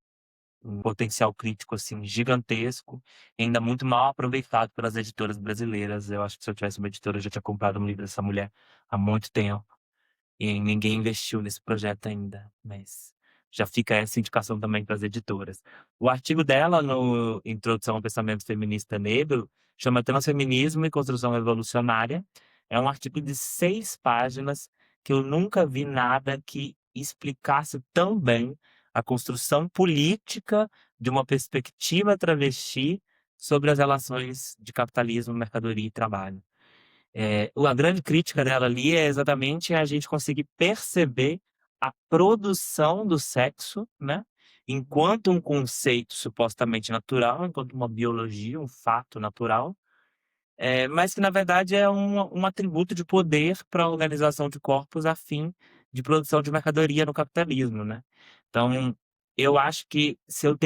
um potencial crítico assim gigantesco, e ainda muito mal aproveitado pelas editoras brasileiras. Eu acho que se eu tivesse uma editora, eu já tinha comprado um livro dessa mulher há muito tempo. E ninguém investiu nesse projeto ainda, mas já fica essa indicação também para as editoras. O artigo dela no Introdução ao Pensamento Feminista Negro chama Transfeminismo e Construção Revolucionária. É um artigo de 6 páginas que eu nunca vi nada que explicasse tão bem a construção política de uma perspectiva travesti sobre as relações de capitalismo, mercadoria e trabalho. A grande crítica dela ali é exatamente a gente conseguir perceber a produção do sexo, né? Enquanto um conceito supostamente natural, enquanto uma biologia, um fato natural, mas que na verdade é um atributo de poder para a organização de corpos a fim de produção de mercadoria no capitalismo, né? Então, eu acho que se eu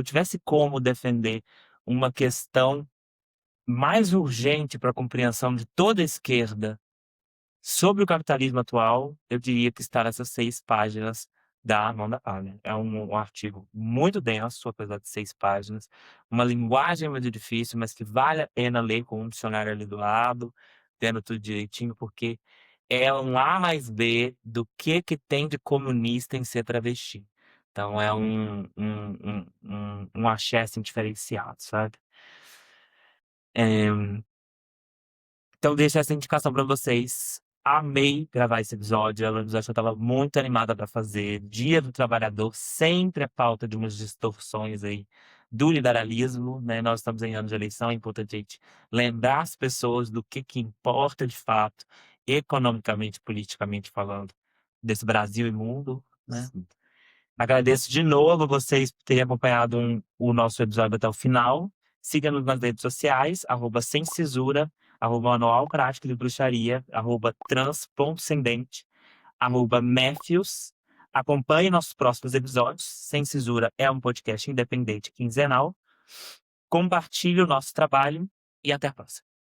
tivesse como defender uma questão mais urgente para a compreensão de toda a esquerda sobre o capitalismo atual, eu diria que está nessas 6 páginas da Amanda Palmer. É um artigo muito denso, apesar de 6 páginas, uma linguagem muito difícil, mas que vale a pena ler com um dicionário ali do lado, tendo tudo direitinho, porque é um A mais B do que tem de comunista em ser travesti. Então é um axé assim, diferenciado, sabe? É, Então, deixo essa indicação pra vocês. Amei gravar esse episódio. É um episódio que eu tava muito animada pra fazer. Dia do Trabalhador, sempre a pauta de umas distorções aí do liberalismo, né? Nós estamos em ano de eleição, é importante a gente lembrar as pessoas do que importa de fato, economicamente, politicamente falando, desse Brasil e mundo, né? Sim. Agradeço de novo vocês por terem acompanhado o nosso episódio até o final. Siga-nos nas redes sociais, @semcensura, @manual prático de bruxaria, @trans.cendente, @Matthews. Acompanhe nossos próximos episódios. Sem Censura é um podcast independente quinzenal. Compartilhe o nosso trabalho e até a próxima.